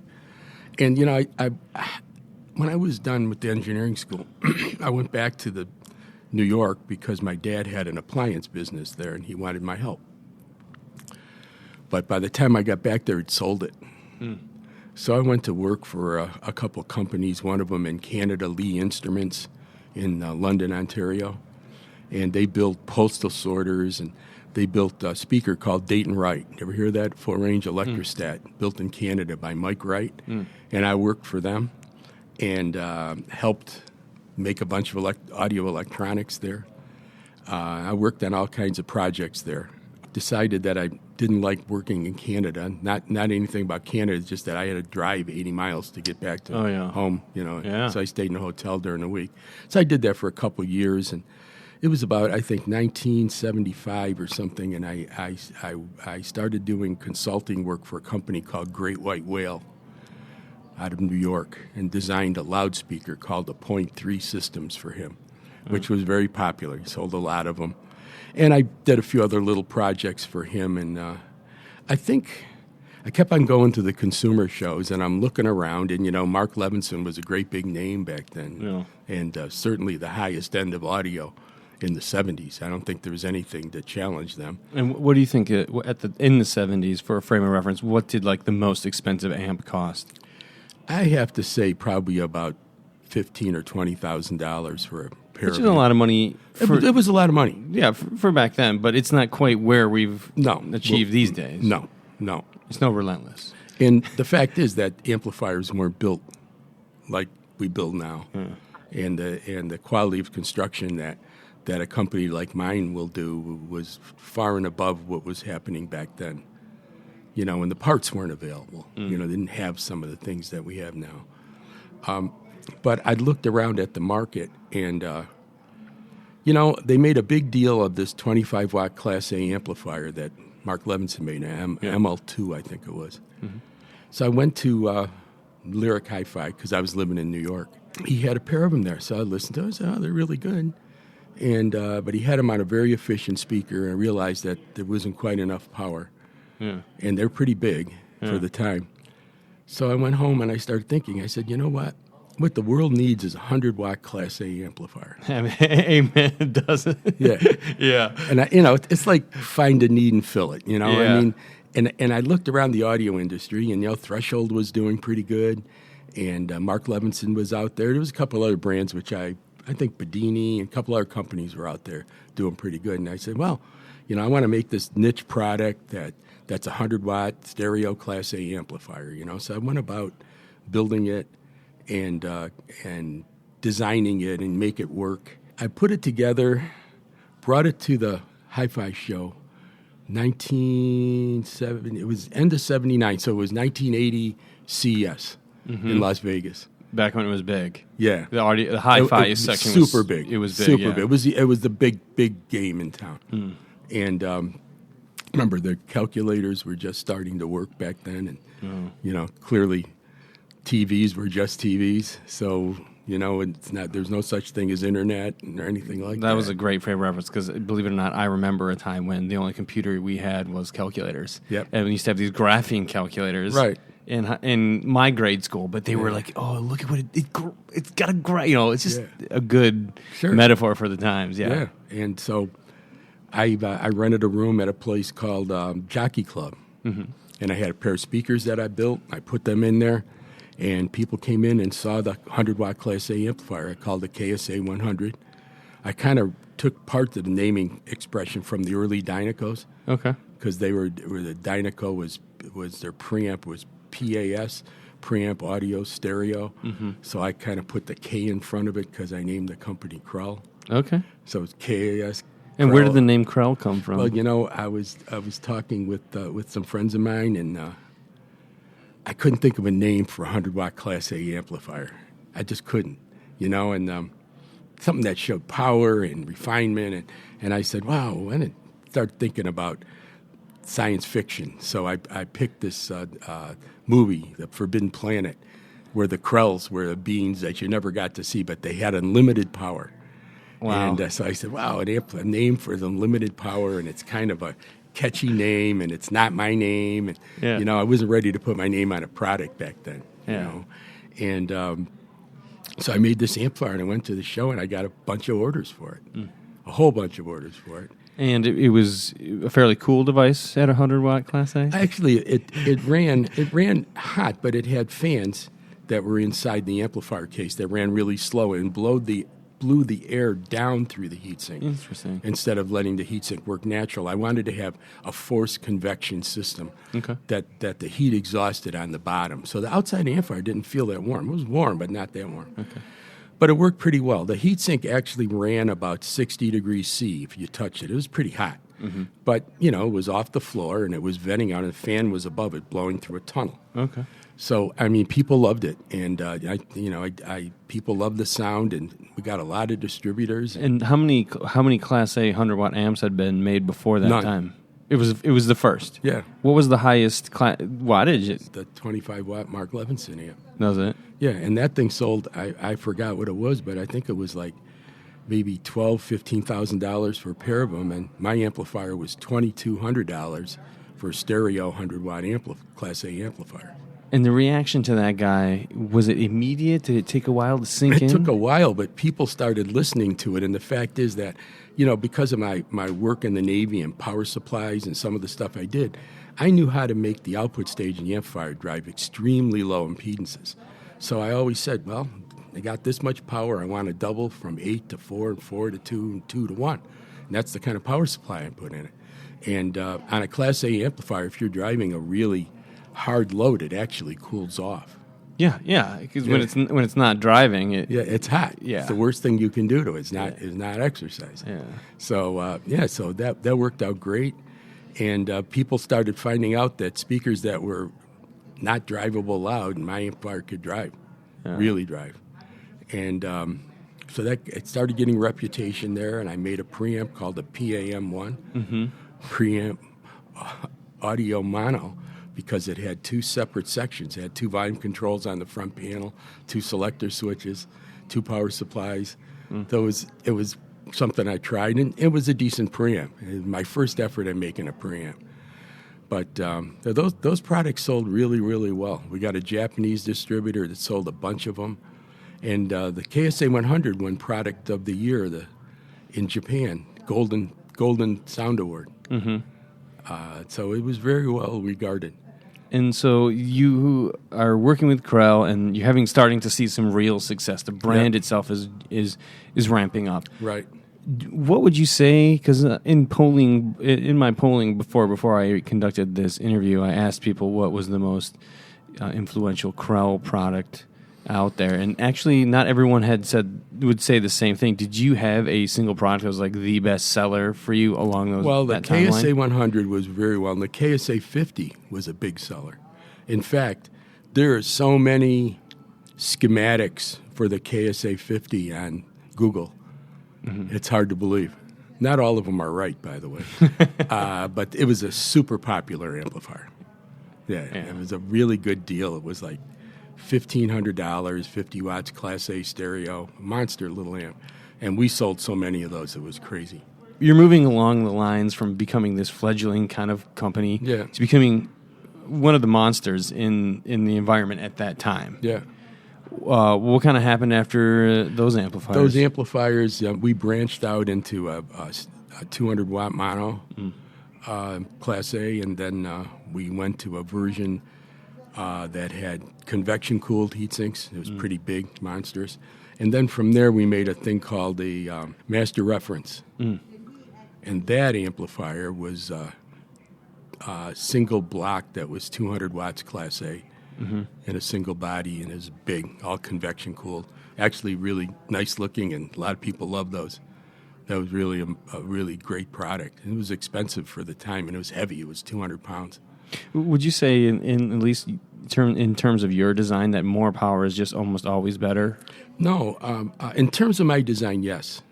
And, when I was done with the engineering school, I went back to New York because my dad had an appliance business there, and he wanted my help. But by the time I got back there, he'd sold it. So I went to work for a couple companies, one of them in Canada, Lee Instruments, in London, Ontario. And they built postal sorters, and they built a speaker called Dayton Wright. You ever hear that? Full-range electrostat, built in Canada by Mike Wright. And I worked for them and helped make a bunch of audio electronics there. I worked on all kinds of projects there. Decided that I didn't like working in Canada. Not anything about Canada, it's just that I had to drive 80 miles to get back to home, So I stayed in a hotel during the week. So I did that for a couple of years, and it was about, I think, 1975 or something, and I started doing consulting work for a company called Great White Whale out of New York, and designed a loudspeaker called the .3 Systems for him, which was very popular. He sold a lot of them. And I did a few other little projects for him, and I think I kept on going to the consumer shows, and I'm looking around, and, Mark Levinson was a great big name back then, and certainly the highest end of audio in the 70s. I don't think there was anything to challenge them. And what do you think in the 70s, for a frame of reference, what did the most expensive amp cost? I have to say probably about $15,000 or $20,000 for a pair. Which is a lot of money. It was a lot of money. Yeah, for back then, but it's not quite where we've achieved these days. No. It's no relentless. And the fact is that amplifiers weren't built like we build now. And the quality of construction that a company like mine will do was far and above what was happening back then. And the parts weren't available. They didn't have some of the things that we have now. But I looked around at the market, and they made a big deal of this 25-watt Class A amplifier that Mark Levinson made, an ML2, I think it was. So I went to Lyric Hi-Fi because I was living in New York. He had a pair of them there, so I listened to them. I said, oh, they're really good. And but he had them on a very efficient speaker, and I realized that there wasn't quite enough power. And they're pretty big for the time. So I went home and I started thinking. I said, you know what? What the world needs is a 100-watt Class A amplifier. Amen, does it? Yeah. Yeah. And, it's like find a need and fill it, Yeah. I mean, and I looked around the audio industry, and, Threshold was doing pretty good, and Mark Levinson was out there. There was a couple other brands, which I think Bedini and a couple other companies were out there doing pretty good. And I said, well, I want to make this niche product that's a 100-watt stereo Class A amplifier, So I went about building it and designing it and make it work. I put it together, brought it to the Hi-Fi show, 1970. It was end of 79, so it was 1980 CES in Las Vegas. Back when it was big. Yeah. The Hi-Fi section was super big. It was big, super yeah. big. It was the big game in town. And remember, the calculators were just starting to work back then, and clearly TVs were just TVs. So it's not. There's no such thing as internet or anything like that. That was a great frame of reference because, believe it or not, I remember a time when the only computer we had was calculators. Yep. And we used to have these graphing calculators. Right. In my grade school, but they were like, "Oh, look at what it's got a graph." It's just a good metaphor for the times. Yeah. And so I rented a room at a place called Jockey Club, and I had a pair of speakers that I built. I put them in there, and people came in and saw the 100-watt Class A amplifier. I called it KSA 100. I kind of took part of the naming expression from the early Dynacos. Okay. Because the Dynaco was their preamp was PAS, preamp audio stereo. So I kind of put the K in front of it because I named the company Krell. Okay. So it's KAS. And where did the name Krell come from? Well, I was talking with some friends of mine, and I couldn't think of a name for a 100-watt Class A amplifier. I just couldn't, and something that showed power and refinement. And I said, wow, I didn't start thinking about science fiction. So I picked this movie, The Forbidden Planet, where the Krells were the beings that you never got to see, but they had unlimited power. Wow. And so I said, wow, a name for unlimited power, and it's kind of a catchy name, and it's not my name. And, I wasn't ready to put my name on a product back then, And so I made this amplifier, and I went to the show, and I got a bunch of orders for it, a whole bunch of orders for it. And it was a fairly cool device at 100-watt Class A? Actually, it ran hot, but it had fans that were inside the amplifier case that ran really slow and blew the air down through the heatsink. Interesting. Instead of letting the heatsink work natural. I wanted to have a forced convection system that the heat exhausted on the bottom. So the outside amplifier didn't feel that warm. It was warm, but not that warm. Okay. But it worked pretty well. The heatsink actually ran about 60 degrees C if you touched it. It was pretty hot. But, it was off the floor, and it was venting out, and the fan was above it, blowing through a tunnel. Okay. So, I mean, people loved it, and people loved the sound, and we got a lot of distributors. And how many Class A 100-watt amps had been made before that None. time? It was the first. Yeah. What was the highest wattage? The 25-watt Mark Levinson amp. That was it? Yeah, and that thing sold, I forgot what it was, but I think it was like maybe $12,000, $15,000 for a pair of them, and my amplifier was $2,200 for a stereo 100-watt Class A amplifier. And the reaction to that guy, was it immediate? Did it take a while to sink in? It took a while, but people started listening to it, and the fact is that, because of my work in the Navy and power supplies and some of the stuff I did, I knew how to make the output stage in the amplifier drive extremely low impedances. So I always said, well, I got this much power. I want to double from 8 to 4 and 4 to 2 and 2 to 1. And that's the kind of power supply I put in it. And on a Class A amplifier, if you're driving a really hard load, it actually cools off. Yeah. Because when it's not driving, It's hot. Yeah. It's the worst thing you can do to it. It's not exercise. Yeah. So so that worked out great, and people started finding out that speakers that were not drivable loud, my amplifier could drive, really drive, and so that it started getting reputation there. And I made a preamp called the PAM1, preamp audio mono, because it had two separate sections. It had two volume controls on the front panel, two selector switches, two power supplies. So it was something I tried, and it was a decent preamp. It was my first effort at making a preamp. But those products sold really, really well. We got a Japanese distributor that sold a bunch of them. And the KSA 100 won Product of the Year in Japan, Golden Sound Award. So it was very well regarded. And so you are working with Krell, and you're starting to see some real success. The brand itself is ramping up. Right. What would you say? Because in my polling before I conducted this interview, I asked people what was the most influential Krell product out there, and actually, not everyone would say the same thing. Did you have a single product that was like the best seller for you along those? Well, the that KSA timeline? 100 was very well, and the KSA 50 was a big seller. In fact, there are so many schematics for the KSA 50 on Google. It's hard to believe. Not all of them are right, by the way. But it was a super popular amplifier. Yeah, it was a really good deal. It was like $1,500, 50 watts, Class A stereo, monster little amp. And we sold so many of those, it was crazy. You're moving along the lines from becoming this fledgling kind of company to becoming one of the monsters in the environment at that time. Yeah. What kind of happened after those amplifiers? Those amplifiers, we branched out into a 200-watt mono, Class A, and then we went to a version that had convection-cooled heatsinks. It was pretty big, monstrous. And then from there, we made a thing called the Master Reference. And that amplifier was a single block that was 200 watts Class A. And a single body, and it was big, all convection cooled. Actually, really nice looking, and a lot of people love those. That was really a really great product. And it was expensive for the time, and it was heavy. It was 200 pounds. Would you say, in at least in terms of your design, that more power is just almost always better? No, in terms of my design, yes,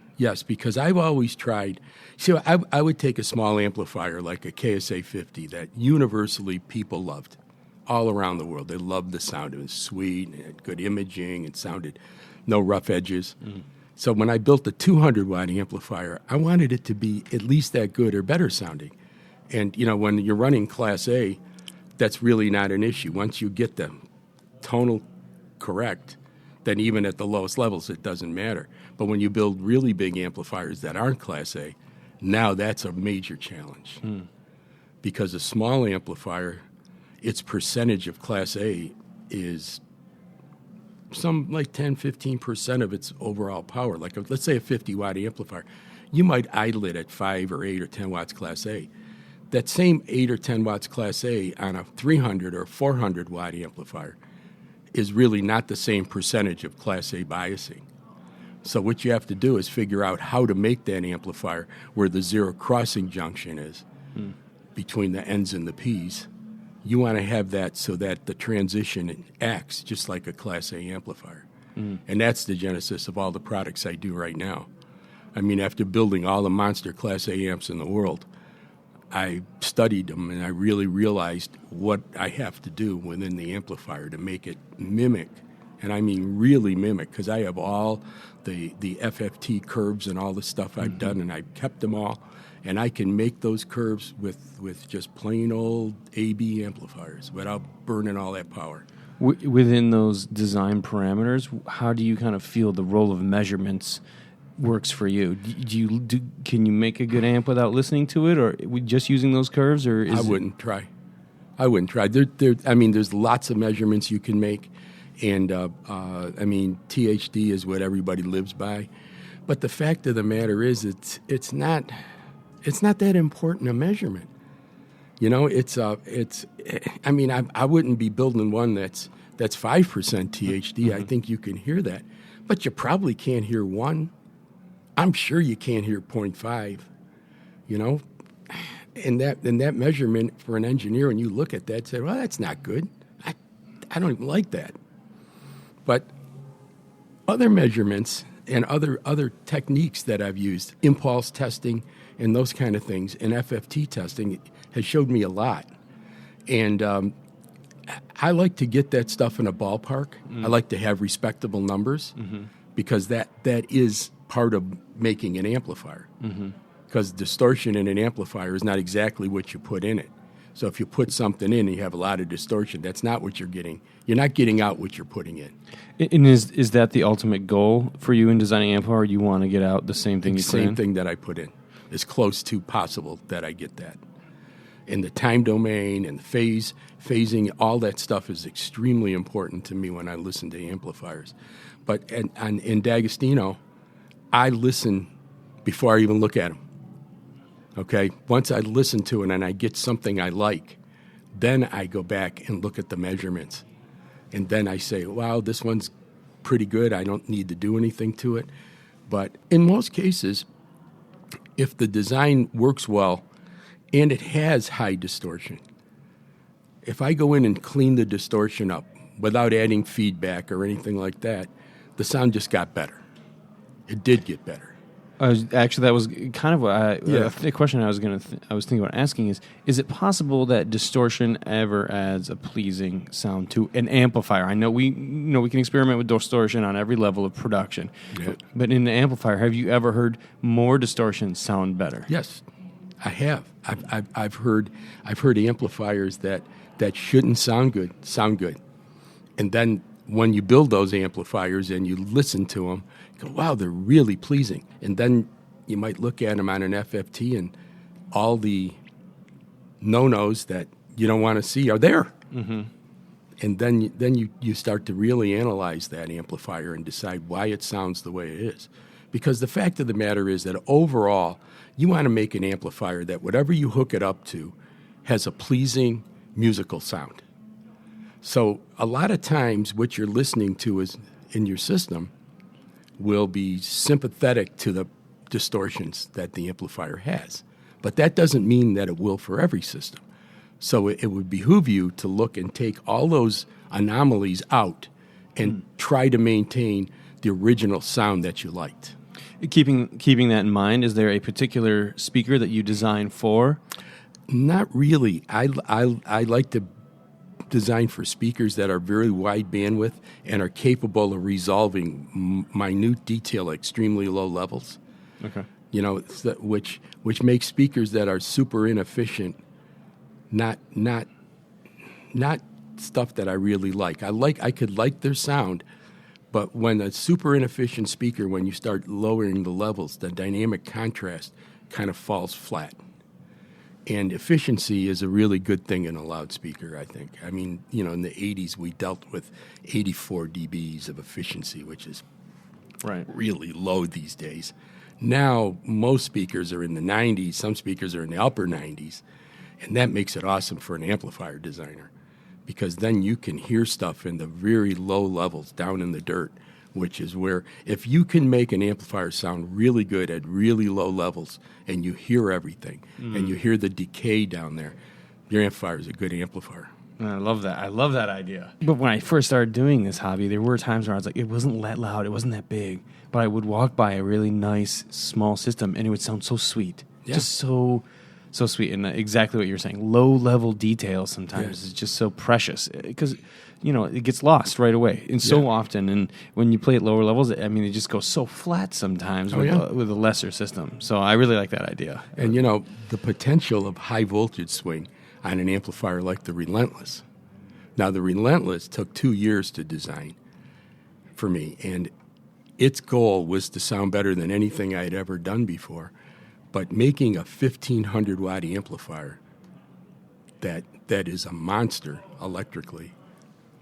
because I've always tried. See, I would take a small amplifier like a KSA 50 that universally people loved. All around the world. They loved the sound. It was sweet, and it had good imaging, it sounded no rough edges. So when I built the 200-watt amplifier, I wanted it to be at least that good or better sounding. And, when you're running Class A, that's really not an issue. Once you get the tonal correct, then even at the lowest levels, it doesn't matter. But when you build really big amplifiers that aren't Class A, now that's a major challenge. Because a small amplifier, its percentage of Class A is some like 10, 15% of its overall power. Like, let's say a 50-watt amplifier. You might idle it at 5 or 8 or 10 watts Class A. That same 8 or 10 watts Class A on a 300 or 400-watt amplifier is really not the same percentage of Class A biasing. So what you have to do is figure out how to make that amplifier where the zero crossing junction is between the N's and the P's. You want to have that so that the transition acts just like a Class A amplifier. And that's the genesis of all the products I do right now. I mean, after building all the monster Class A amps in the world, I studied them and I really realized what I have to do within the amplifier to make it mimic, and I mean really mimic, because I have all the FFT curves and all the stuff I've done, and I've kept them all. And I can make those curves with just plain old AB amplifiers without burning all that power. Within those design parameters, how do you kind of feel the role of measurements works for you? Can you make a good amp without listening to it, or just using those curves? Or I wouldn't try. There's lots of measurements you can make, and THD is what everybody lives by. But the fact of the matter is, it's not that important a measurement. You know, I mean, I wouldn't be building one that's 5% THD. I think you can hear that, but you probably can't hear 1. I'm sure you can't hear 0.5. You know, and that measurement for an engineer, when you look at that, say, well, that's not good. I don't even like that. But other measurements and other techniques that I've used, impulse testing and those kind of things, and FFT testing has showed me a lot. And I like to get that stuff in a ballpark. I like to have respectable numbers because that is part of making an amplifier. Because distortion in an amplifier is not exactly what you put in it. So if you put something in and you have a lot of distortion, that's not what you're getting. You're not getting out what you're putting in. And is that the ultimate goal for you in designing amplifier? You want to get out the same thing you put in? Same thing that I put in. As close to possible that I get that. And the time domain and the phasing, all that stuff is extremely important to me when I listen to amplifiers. But in D'Agostino, I listen before I even look at them. Okay? Once I listen to it and I get something I like, then I go back and look at the measurements. And then I say, wow, this one's pretty good. I don't need to do anything to it. But in most cases, if the design works well and it has high distortion, if I go in and clean the distortion up without adding feedback or anything like that, the sound just got better. It did get better. Actually, that was kind of what the question I was thinking about asking is it possible that distortion ever adds a pleasing sound to an amplifier? I know we can experiment with distortion on every level of production, but in an amplifier, have you ever heard more distortion sound better? Yes, I have. I've heard amplifiers that shouldn't sound good, and then when you build those amplifiers and you listen to them, you go, wow, they're really pleasing. And then you might look at them on an FFT and all the no-nos that you don't want to see are there. And then you start to really analyze that amplifier and decide why it sounds the way it is. Because the fact of the matter is that overall, you want to make an amplifier that whatever you hook it up to has a pleasing musical sound. So a lot of times what you're listening to is in your system will be sympathetic to the distortions that the amplifier has. But that doesn't mean that it will for every system. So it would behoove you to look and take all those anomalies out and try to maintain the original sound that you liked. Keeping that in mind, is there a particular speaker that you design for? Not really. I like to design for speakers that are very wide bandwidth and are capable of resolving minute detail at extremely low levels. Okay. You know, which makes speakers that are super inefficient not stuff that I really like. I could like their sound, but when a super inefficient speaker, when you start lowering the levels, the dynamic contrast kind of falls flat. And efficiency is a really good thing in a loudspeaker, I think. I mean, you know, in the 80s, we dealt with 84 dBs of efficiency, which is really low these days. Now, most speakers are in the 90s. Some speakers are in the upper 90s. And that makes it awesome for an amplifier designer because then you can hear stuff in the very low levels down in the dirt, which is where if you can make an amplifier sound really good at really low levels and you hear everything and you hear the decay down there, your amplifier is a good amplifier. I love that. I love that idea. But when I first started doing this hobby, there were times where I was like, it wasn't that loud, it wasn't that big, but I would walk by a really nice, small system and it would sound so sweet. Yeah. Just so sweet. And exactly what you're saying. Low-level detail sometimes is just so precious because, you know, it gets lost right away. And so often, and when you play at lower levels, I mean, it just goes so flat sometimes with a lesser system. So I really like that idea. And, you know, the potential of high voltage swing on an amplifier like the Relentless. Now, the Relentless took 2 years to design for me, and its goal was to sound better than anything I had ever done before. But making a 1,500 watt amplifier that is a monster electrically,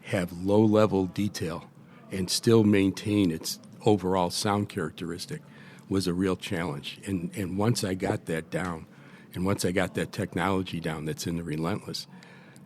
have low level detail, and still maintain its overall sound characteristic was a real challenge. And once I got that down, And once I got that technology down that's in the Relentless,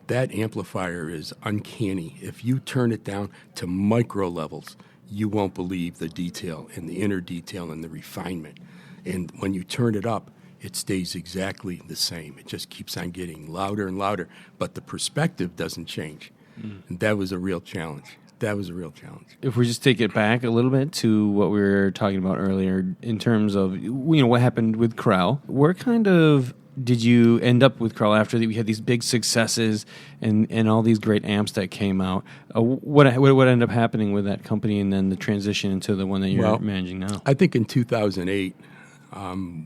that amplifier is uncanny. If you turn it down to micro levels, you won't believe the detail and the inner detail and the refinement. And when you turn it up, it stays exactly the same. It just keeps on getting louder and louder, but the perspective doesn't change. And that was a real challenge. If we just take it back a little bit to what we were talking about earlier in terms of what happened with Krell, where kind of did you end up with Krell after we had these big successes and all these great amps that came out? What ended up happening with that company and then the transition into the one that you're managing now? I think in 2008,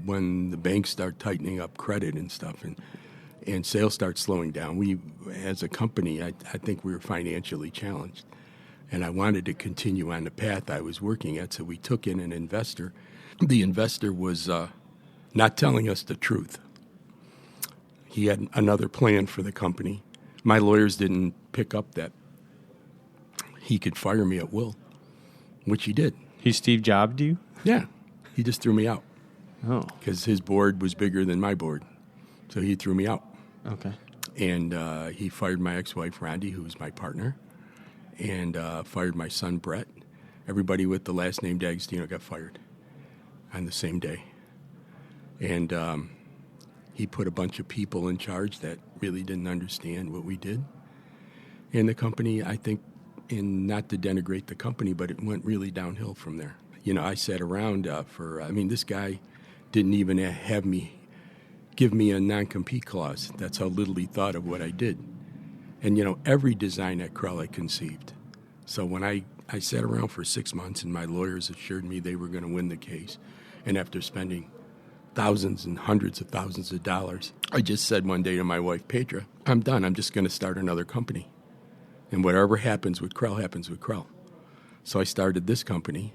when the banks start tightening up credit and stuff and sales start slowing down, we, as a company, I think we were financially challenged. And I wanted to continue on the path I was working at, so we took in an investor. The investor was not telling us the truth. He had another plan for the company. My lawyers didn't pick up that he could fire me at will, which he did. He Steve Jobs'd you? Yeah. He just threw me out. Oh. Because his board was bigger than my board. So he threw me out. Okay. And he fired my ex-wife, Rondi, who was my partner, and fired my son, Brett. Everybody with the last name D'Agostino got fired on the same day. And he put a bunch of people in charge that really didn't understand what we did. And the company, I think, and not to denigrate the company, but it went really downhill from there. I sat around this guy didn't even give me a non-compete clause. That's how little he thought of what I did. And, every design at Krell I conceived. So when I sat around for 6 months and my lawyers assured me they were going to win the case, and after spending thousands and hundreds of thousands of dollars, I just said one day to my wife, Petra, I'm done. I'm just going to start another company. And whatever happens with Krell happens with Krell. So I started this company,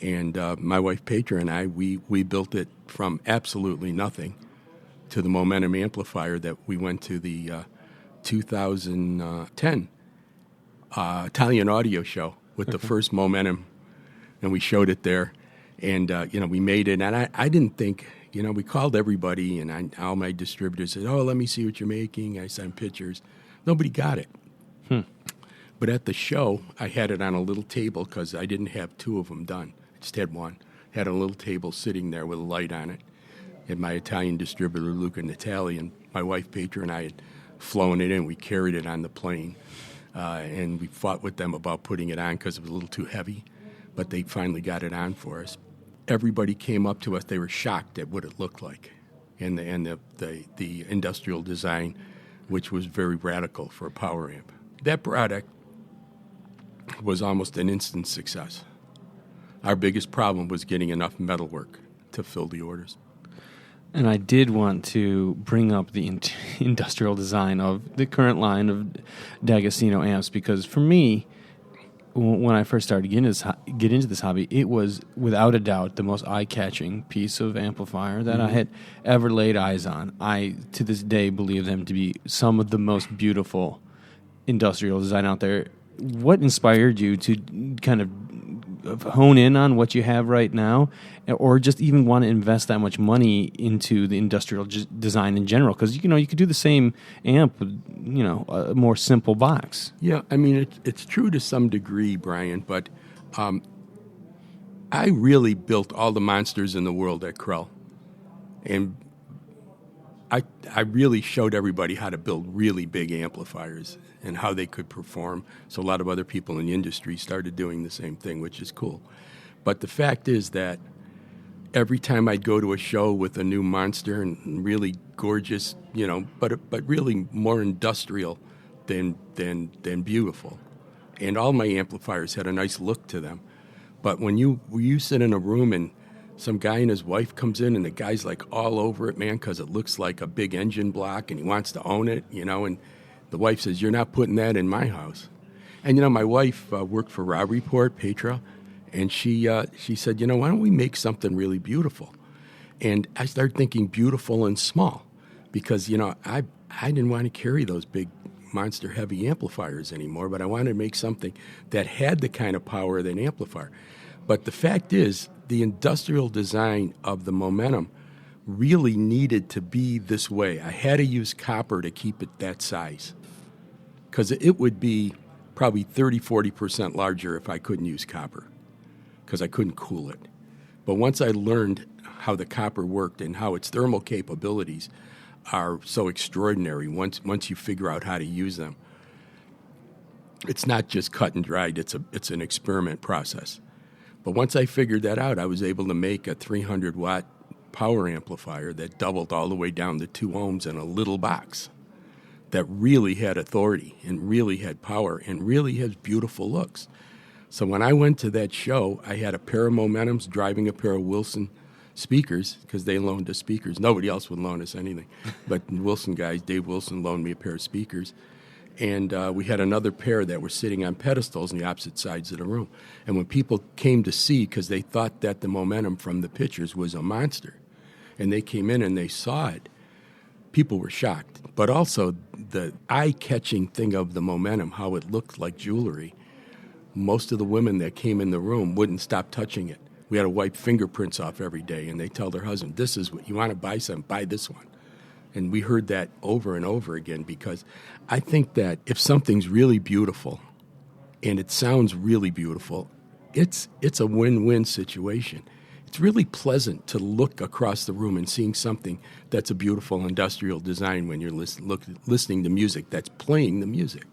and my wife, Petra, and I, we built it from absolutely nothing to the Momentum amplifier that we went to the 2010 Italian audio show with the first Momentum, and we showed it there. And, we made it. And I didn't think, we called everybody, and all my distributors said, oh, let me see what you're making. I sent pictures. Nobody got it. But at the show, I had it on a little table because I didn't have two of them done. I just had one. Had a little table sitting there with a light on it. And my Italian distributor, Luca Natali, and my wife, Petra, and I had flown it in. We carried it on the plane. And we fought with them about putting it on because it was a little too heavy. But they finally got it on for us. Everybody came up to us. They were shocked at what it looked like. And the industrial design, which was very radical for a power amp. That product was almost an instant success. Our biggest problem was getting enough metalwork to fill the orders. And I did want to bring up the industrial design of the current line of D'Agostino amps because for me, when I first started get into this hobby, it was without a doubt the most eye-catching piece of amplifier that I had ever laid eyes on. I, to this day, believe them to be some of the most beautiful industrial design out there. What inspired you to kind of hone in on what you have right now, or just even want to invest that much money into the industrial design in general? Because you could do the same amp with a more simple box. Yeah, it's true to some degree, Brian, but I really built all the monsters in the world at Krell, and I really showed everybody how to build really big amplifiers and how they could perform. So a lot of other people in the industry started doing the same thing, which is cool. But the fact is that every time I'd go to a show with a new monster and really gorgeous, but really more industrial than beautiful. And all my amplifiers had a nice look to them. But when you sit in a room and some guy and his wife comes in and the guy's like all over it, man, because it looks like a big engine block and he wants to own it, and the wife says, you're not putting that in my house. And, my wife worked for Rob Report, Petra, and she said, why don't we make something really beautiful? And I started thinking beautiful and small because, I didn't want to carry those big monster heavy amplifiers anymore, but I wanted to make something that had the kind of power of an amplifier. But the fact is, the industrial design of the Momentum really needed to be this way. I had to use copper to keep it that size, because it would be probably 30-40% larger if I couldn't use copper, because I couldn't cool it. But once I learned how the copper worked and how its thermal capabilities are so extraordinary, once you figure out how to use them, it's not just cut and dried. It's an experiment process. But once I figured that out, I was able to make a 300-watt power amplifier that doubled all the way down to 2 ohms in a little box that really had authority and really had power and really has beautiful looks. So when I went to that show, I had a pair of Momentums driving a pair of Wilson speakers, because they loaned us speakers. Nobody else would loan us anything. But Wilson guys, Dave Wilson, loaned me a pair of speakers. And we had another pair that were sitting on pedestals on the opposite sides of the room. And when people came to see, because they thought that the Momentum from the pictures was a monster, and they came in and they saw it, people were shocked. But also the eye-catching thing of the Momentum, how it looked like jewelry, most of the women that came in the room wouldn't stop touching it. We had to wipe fingerprints off every day, and they tell their husband, this is what you want to buy something, buy this one. And we heard that over and over again, because I think that if something's really beautiful and it sounds really beautiful, it's a win-win situation. It's really pleasant to look across the room and seeing something that's a beautiful industrial design when you're listening to music that's playing the music.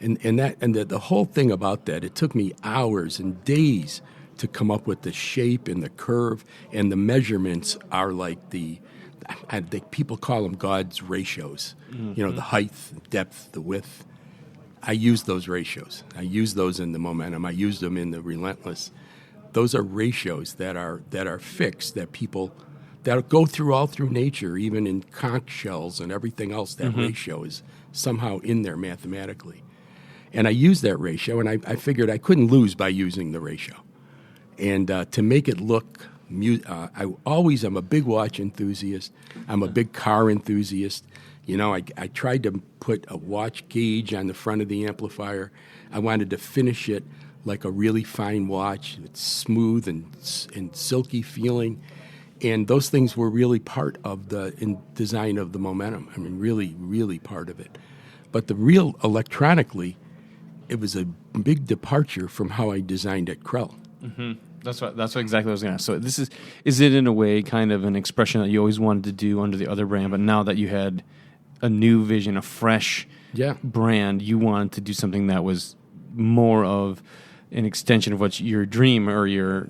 And the whole thing about that, it took me hours and days to come up with the shape and the curve, and the measurements are like I think people call them God's ratios. Mm-hmm. You know, the height, the depth, the width. I use those ratios. I use those in the Momentum. I use them in the Relentless. Those are ratios that are fixed, that people that go all through nature, even in conch shells and everything else. That ratio is somehow in there mathematically. And I use that ratio, and I figured I couldn't lose by using the ratio. And to make it look, I always am a big watch enthusiast. I'm a big car enthusiast. You know, I tried to put a watch gauge on the front of the amplifier. I wanted to finish it like a really fine watch. It's smooth and silky feeling. And those things were really part of the design of the Momentum. I mean, really, really part of it. But the real electronically, it was a big departure from how I designed at Krell. Mm-hmm. That's what exactly what I was going to ask. So is it in a way kind of an expression that you always wanted to do under the other brand, but now that you had a new vision, a fresh brand, you wanted to do something that was more of an extension of what your dream or your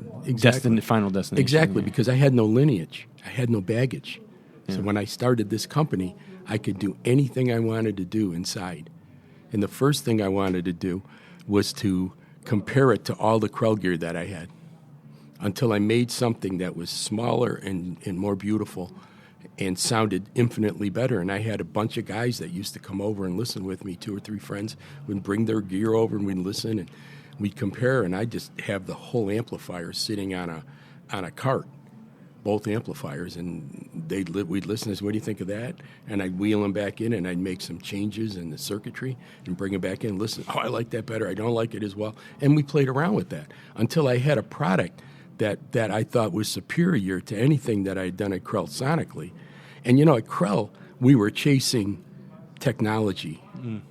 final destination? Exactly, because I had no lineage. I had no baggage. Yeah. So when I started this company, I could do anything I wanted to do inside. And the first thing I wanted to do was to compare it to all the Krell gear that I had, until I made something that was smaller and more beautiful and sounded infinitely better. And I had a bunch of guys that used to come over and listen with me. 2 or 3 friends would bring their gear over and we'd listen and we'd compare. And I'd just have the whole amplifier sitting on a cart, both amplifiers, and we'd listen and say, what do you think of that? And I'd wheel them back in and I'd make some changes in the circuitry and bring them back in and listen. Oh, I like that better. I don't like it as well. And we played around with that until I had a product that I thought was superior to anything that I had done at Krell sonically. And, you know, at Krell, we were chasing technology,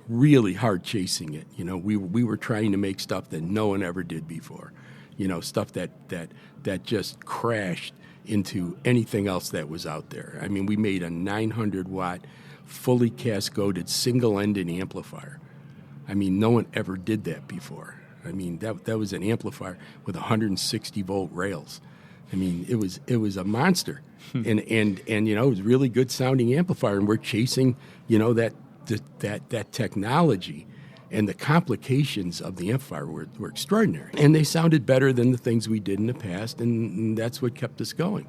really hard chasing it. You know, we were trying to make stuff that no one ever did before, you know, stuff that just crashed into anything else that was out there. I mean, we made a 900-watt, fully cascoded, single-ended amplifier. I mean, no one ever did that before. I mean, that was an amplifier with 160-volt rails. I mean, it was a monster, and you know, it was a really good sounding amplifier. And we're chasing, you know, that technology, and the complications of the amplifier were extraordinary. And they sounded better than the things we did in the past, and that's what kept us going.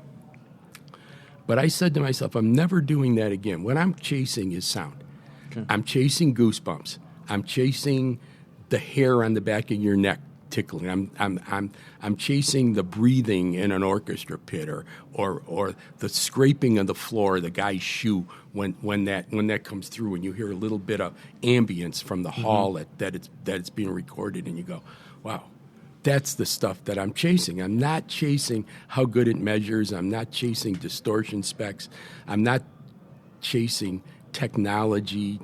But I said to myself, I'm never doing that again. What I'm chasing is sound. Okay. I'm chasing goosebumps. I'm chasing the hair on the back of your neck tickling. I'm chasing the breathing in an orchestra pit, or the scraping of the floor of the guy's shoe when that comes through, and you hear a little bit of ambience from the hall that it's being recorded, and you go, wow, That's the stuff that I'm chasing. I'm not chasing how good it measures. I'm not chasing distortion specs. I'm not chasing technology,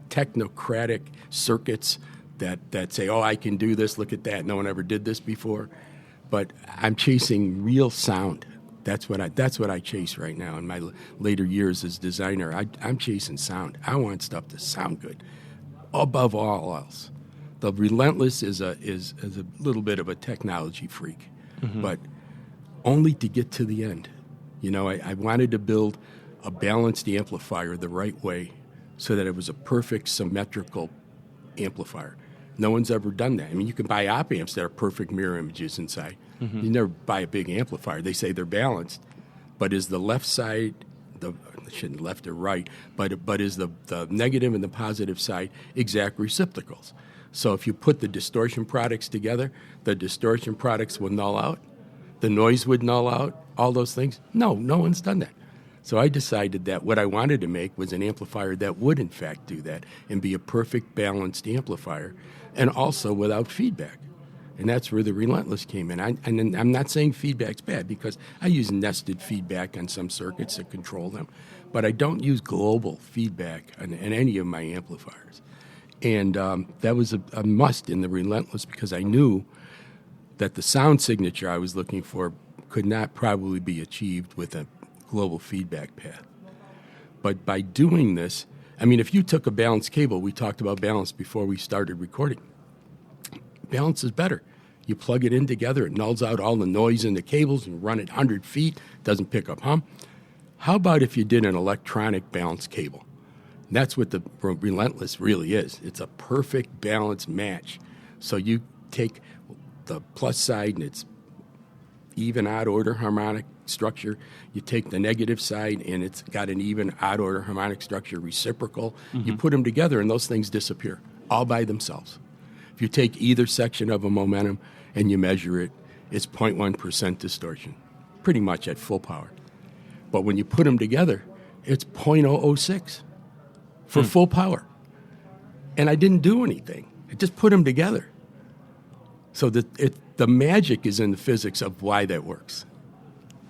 technocratic circuits that say, oh, I can do this, look at that, no one ever did this before. But I'm chasing real sound. That's what I chase right now in my later years as designer. I'm chasing sound. I want stuff to sound good above all else. The Relentless is a little bit of a technology freak, but only to get to the end. You know, I wanted to build a balanced amplifier the right way so that it was a perfect symmetrical amplifier. No one's ever done that. I mean, you can buy op amps that are perfect mirror images inside. You never buy a big amplifier. They say they're balanced, but is the left side, shouldn't left or right, but is the negative and the positive side exact reciprocals? So if you put the distortion products together, the distortion products will null out, the noise would null out, all those things. No one's done that. So I decided that what I wanted to make was an amplifier that would in fact do that and be a perfect balanced amplifier, and also without feedback. And that's where the Relentless came in. And I'm not saying feedback's bad, because I use nested feedback on some circuits to control them, but I don't use global feedback on any of my amplifiers. And that was a must in the Relentless, because I knew that the sound signature I was looking for could not probably be achieved with a global feedback path. But by doing this, I mean, if you took a balanced cable, we talked about balance before we started recording. Balance is better. You plug it in together, it nulls out all the noise in the cables and run it 100 feet, doesn't pick up hum. How about if you did an electronic balanced cable? That's what the Relentless really is. It's a perfect balanced match. So you take the plus side and it's even odd order harmonic structure. You take the negative side and it's got an even odd order harmonic structure, reciprocal. You put them together and those things disappear all by themselves. If you take either section of a momentum and you measure it, it's 0.1% distortion, pretty much at full power. But when you put them together, it's 0.006 for full power. And I didn't do anything. I just put them together. So the magic is in the physics of why that works.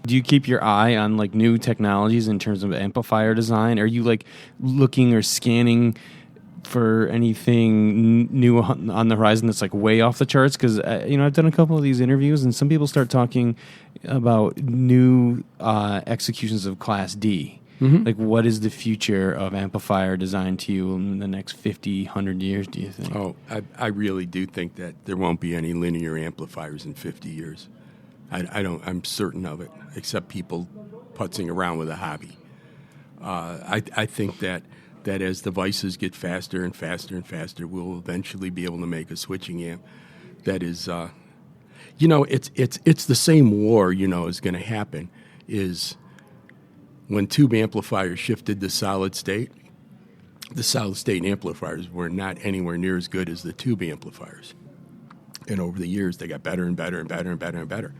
Do you keep your eye on like new technologies in terms of amplifier design? Are you like looking or scanning for anything new on the horizon that's like way off the charts? Because I've done a couple of these interviews, and some people start talking about new executions of Class D. Like, what is the future of amplifier design to you in the next 50, 100 years, do you think? Oh, I really do think that there won't be any linear amplifiers in 50 years. I'm certain of it, except people putzing around with a hobby. I think that as devices get faster and faster and faster, we'll eventually be able to make a switching amp that is, it's the same war, is going to happen, is when tube amplifiers shifted to solid state, the solid state amplifiers were not anywhere near as good as the tube amplifiers. And over the years, they got better and better and better and better and better.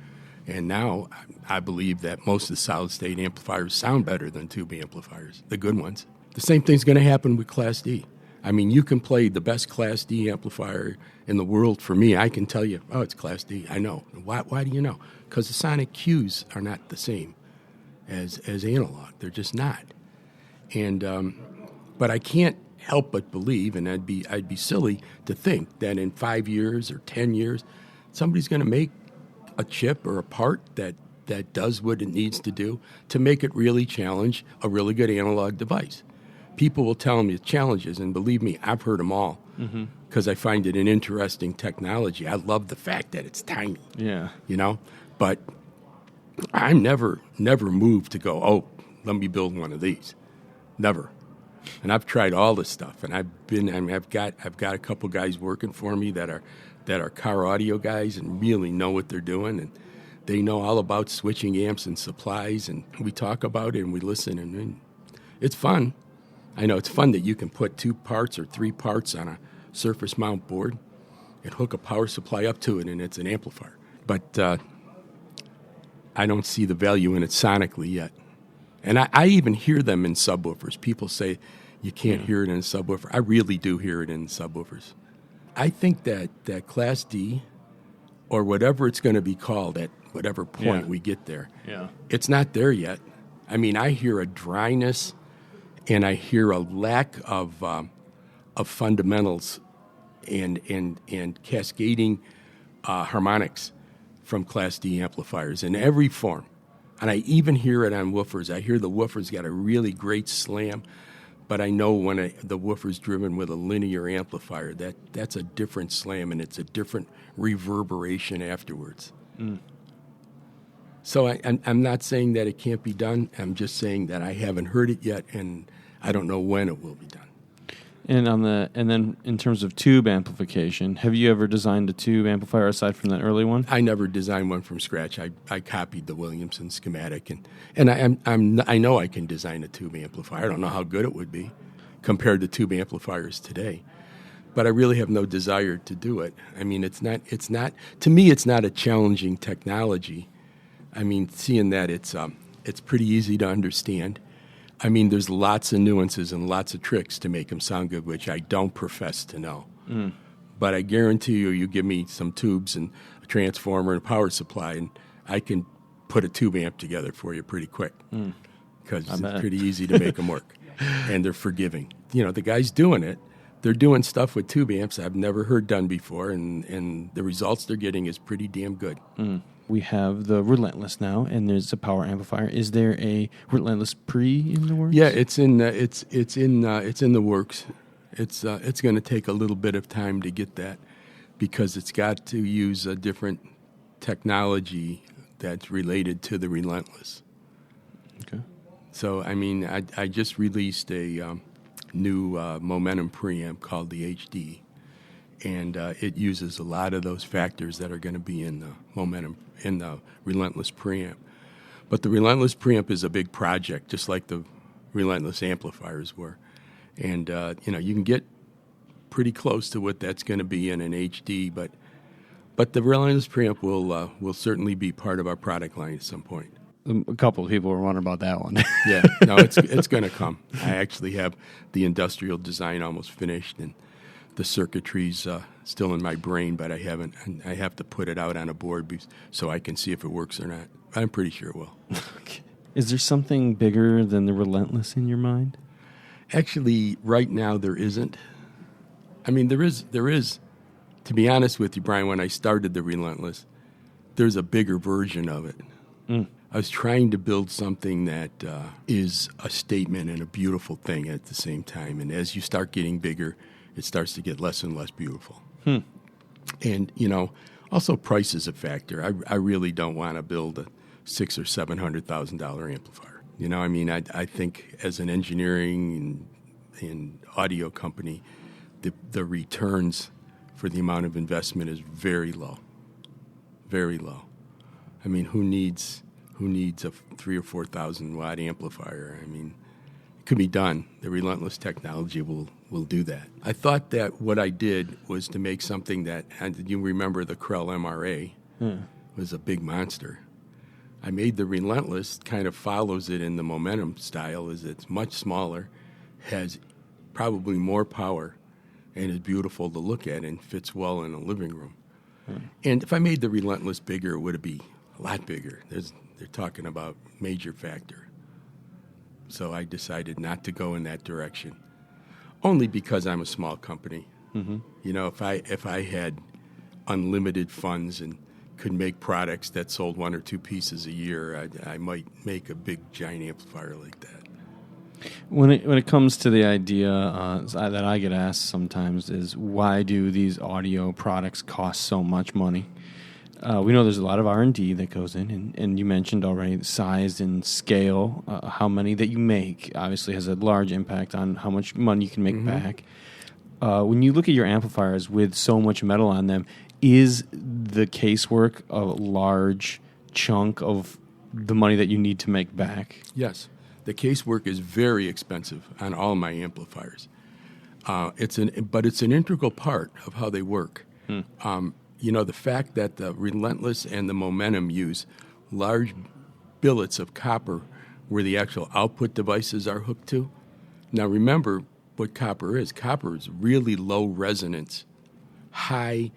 And now I believe that most of the solid state amplifiers sound better than tube amplifiers, the good ones. The same thing's going to happen with Class D. I mean, you can play the best Class D amplifier in the world. For me, I can tell you, oh, it's Class D. I know. Why do you know? Because the sonic cues are not the same as analog. They're just not. And but I can't help but believe, and I'd be silly to think that in 5 years or 10 years, somebody's going to make a chip or a part that does what it needs to do to make it really challenge a really good analog device. People will tell me challenges, and believe me, I've heard them all, because I find it an interesting technology. I love the fact that it's tiny. Yeah. But I'm never moved to go, oh, let me build one of these. Never. And I've tried all this stuff, and I've got a couple guys working for me that are car audio guys and really know what they're doing, and they know all about switching amps and supplies, and we talk about it and we listen, and it's fun. I know it's fun that you can put 2 parts or 3 parts on a surface mount board and hook a power supply up to it, and it's an amplifier. But I don't see the value in it sonically yet. And I even hear them in subwoofers. People say you can't hear it in a subwoofer. I really do hear it in subwoofers. I think that Class D or whatever it's going to be called at whatever point we get there. Yeah. It's not there yet. I mean, I hear a dryness, and I hear a lack of fundamentals and cascading harmonics from Class D amplifiers in every form. And I even hear it on woofers. I hear the woofers got a really great slam, but I know when the woofer's driven with a linear amplifier, that's a different slam, and it's a different reverberation afterwards. So I'm not saying that it can't be done. I'm just saying that I haven't heard it yet, and I don't know when it will be done. And then in terms of tube amplification, have you ever designed a tube amplifier aside from that early one? I never designed one from scratch. I copied the Williamson schematic, and I know I can design a tube amplifier. I don't know how good it would be compared to tube amplifiers today, but I really have no desire to do it. I mean, it's not to me. It's not a challenging technology. I mean, seeing that it's pretty easy to understand. I mean, there's lots of nuances and lots of tricks to make them sound good, which I don't profess to know. But I guarantee you give me some tubes and a transformer and a power supply, and I can put a tube amp together for you pretty quick because it's pretty easy to make them work. And they're forgiving. You know, the guys doing it, they're doing stuff with tube amps I've never heard done before, and the results they're getting is pretty damn good. We have the Relentless now, and there's a power amplifier. Is there a Relentless Pre in the works? Yeah, it's in the works. It's going to take a little bit of time to get that because it's got to use a different technology that's related to the Relentless. Okay. So I mean, I just released a new momentum preamp called the HD. And it uses a lot of those factors that are going to be in the momentum, in the Relentless preamp. But the Relentless preamp is a big project, just like the Relentless amplifiers were. And, you can get pretty close to what that's going to be in an HD, but the Relentless preamp will certainly be part of our product line at some point. A couple of people were wondering about that one. Yeah, no, it's going to come. I actually have the industrial design almost finished, and the circuitry's still in my brain, but I have to put it out on a board so I can see if it works or not. I'm pretty sure it will. Okay. Is there something bigger than the Relentless in your mind? Actually, right now there isn't. I mean, there is. To be honest with you, Brian, when I started the Relentless, there's a bigger version of it. I was trying to build something that is a statement and a beautiful thing at the same time. And as you start getting bigger, it starts to get less and less beautiful. And, also price is a factor. I really don't want to build a $600,000 or $700,000 amplifier. I mean, I think as an engineering and audio company, the returns for the amount of investment is very low. Very low. I mean, who needs a 3,000 or 4,000 watt amplifier? I mean, it could be done. The Relentless technology will do that. I thought that what I did was to make something that, and you remember the Krell MRA was a big monster. I made the Relentless, kind of follows it in the momentum style, is it's much smaller, has probably more power, and is beautiful to look at and fits well in a living room. And if I made the Relentless bigger, it would be a lot bigger. They're talking about major factor. So I decided not to go in that direction, only because I'm a small company. If I had unlimited funds and could make products that sold one or two pieces a year, I might make a big giant amplifier like that. When it comes to the idea that I get asked sometimes is, why do these audio products cost so much money? We know there's a lot of R&D that goes in, and you mentioned already the size and scale, how many that you make obviously has a large impact on how much money you can make back. When you look at your amplifiers with so much metal on them, is the casework a large chunk of the money that you need to make back? Yes. The casework is very expensive on all my amplifiers. But it's an integral part of how they work. The fact that the Relentless and the Momentum use large billets of copper where the actual output devices are hooked to. Now remember what copper is. Copper is really low resonance, high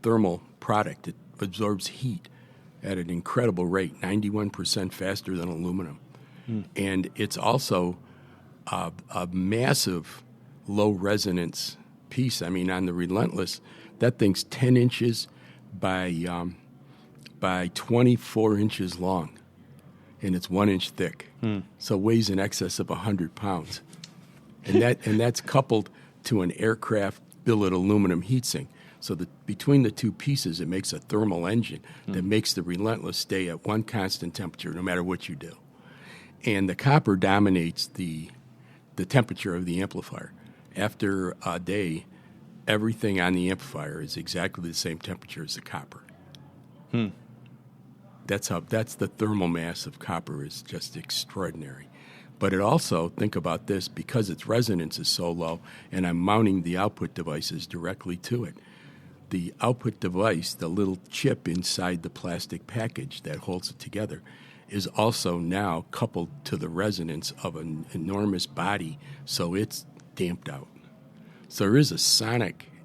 thermal product. It absorbs heat at an incredible rate, 91% faster than aluminum. And it's also a massive low resonance piece. I mean, on the Relentless, that thing's 10 inches by 24 inches long, and it's 1 inch thick. So it weighs in excess of 100 pounds. And that's coupled to an aircraft billet aluminum heatsink. So between the two pieces, it makes a thermal engine that makes the Relentless stay at one constant temperature no matter what you do. And the copper dominates the temperature of the amplifier. After a day, everything on the amplifier is exactly the same temperature as the copper. That's the thermal mass of copper is just extraordinary. But it also, think about this, because its resonance is so low and I'm mounting the output devices directly to it, the output device, the little chip inside the plastic package that holds it together, is also now coupled to the resonance of an enormous body, so it's damped out. So there is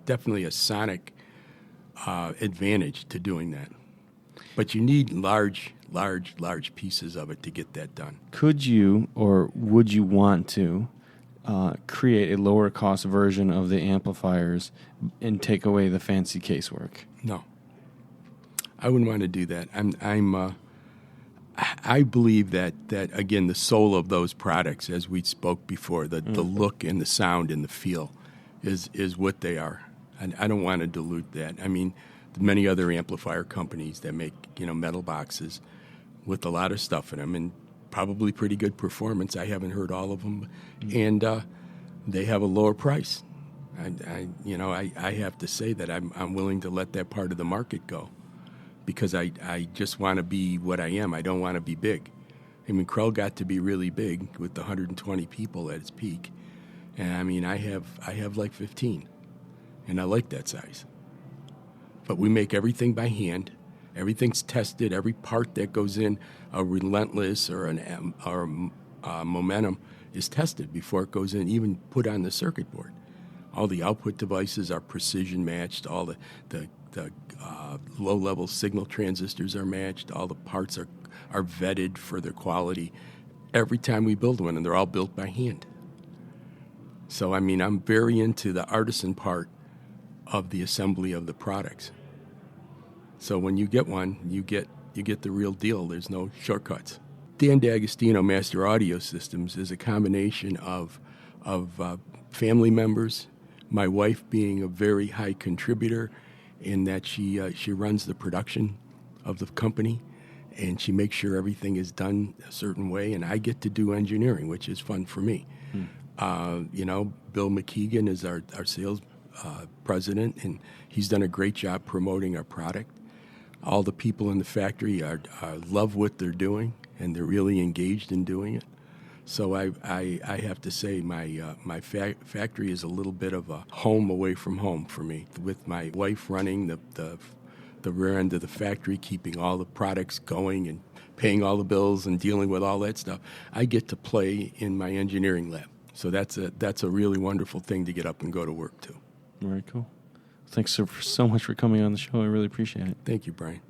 definitely a sonic advantage to doing that. But you need large pieces of it to get that done. Could you or would you want to create a lower cost version of the amplifiers and take away the fancy casework? No, I wouldn't want to do that. I believe that again, the soul of those products, as we spoke before, the look and the sound and the feel is what they are. And I don't want to dilute that. I mean, many other amplifier companies that make, metal boxes with a lot of stuff in them and probably pretty good performance. I haven't heard all of them. And they have a lower price. I have to say that I'm willing to let that part of the market go because I just want to be what I am. I don't want to be big. I mean, Krell got to be really big with the 120 people at its peak. And I mean, I have like 15, and I like that size. But we make everything by hand. Everything's tested. Every part that goes in a Relentless or a Momentum is tested before it goes in, even put on the circuit board. All the output devices are precision matched. All the low-level signal transistors are matched. All the parts are vetted for their quality every time we build one, and they're all built by hand. So, I mean, I'm very into the artisan part of the assembly of the products. So when you get one, you get the real deal. There's no shortcuts. Dan D'Agostino Master Audio Systems is a combination of family members, my wife being a very high contributor in that she runs the production of the company, and she makes sure everything is done a certain way, and I get to do engineering, which is fun for me. Bill McKeegan is our sales president, and he's done a great job promoting our product. All the people in the factory love what they're doing, and they're really engaged in doing it. So I have to say my factory is a little bit of a home away from home for me, with my wife running the rear end of the factory, keeping all the products going and paying all the bills and dealing with all that stuff. I get to play in my engineering lab. So that's a really wonderful thing to get up and go to work to. Very cool. Thanks so much for coming on the show. I really appreciate it. Thank you, Brian.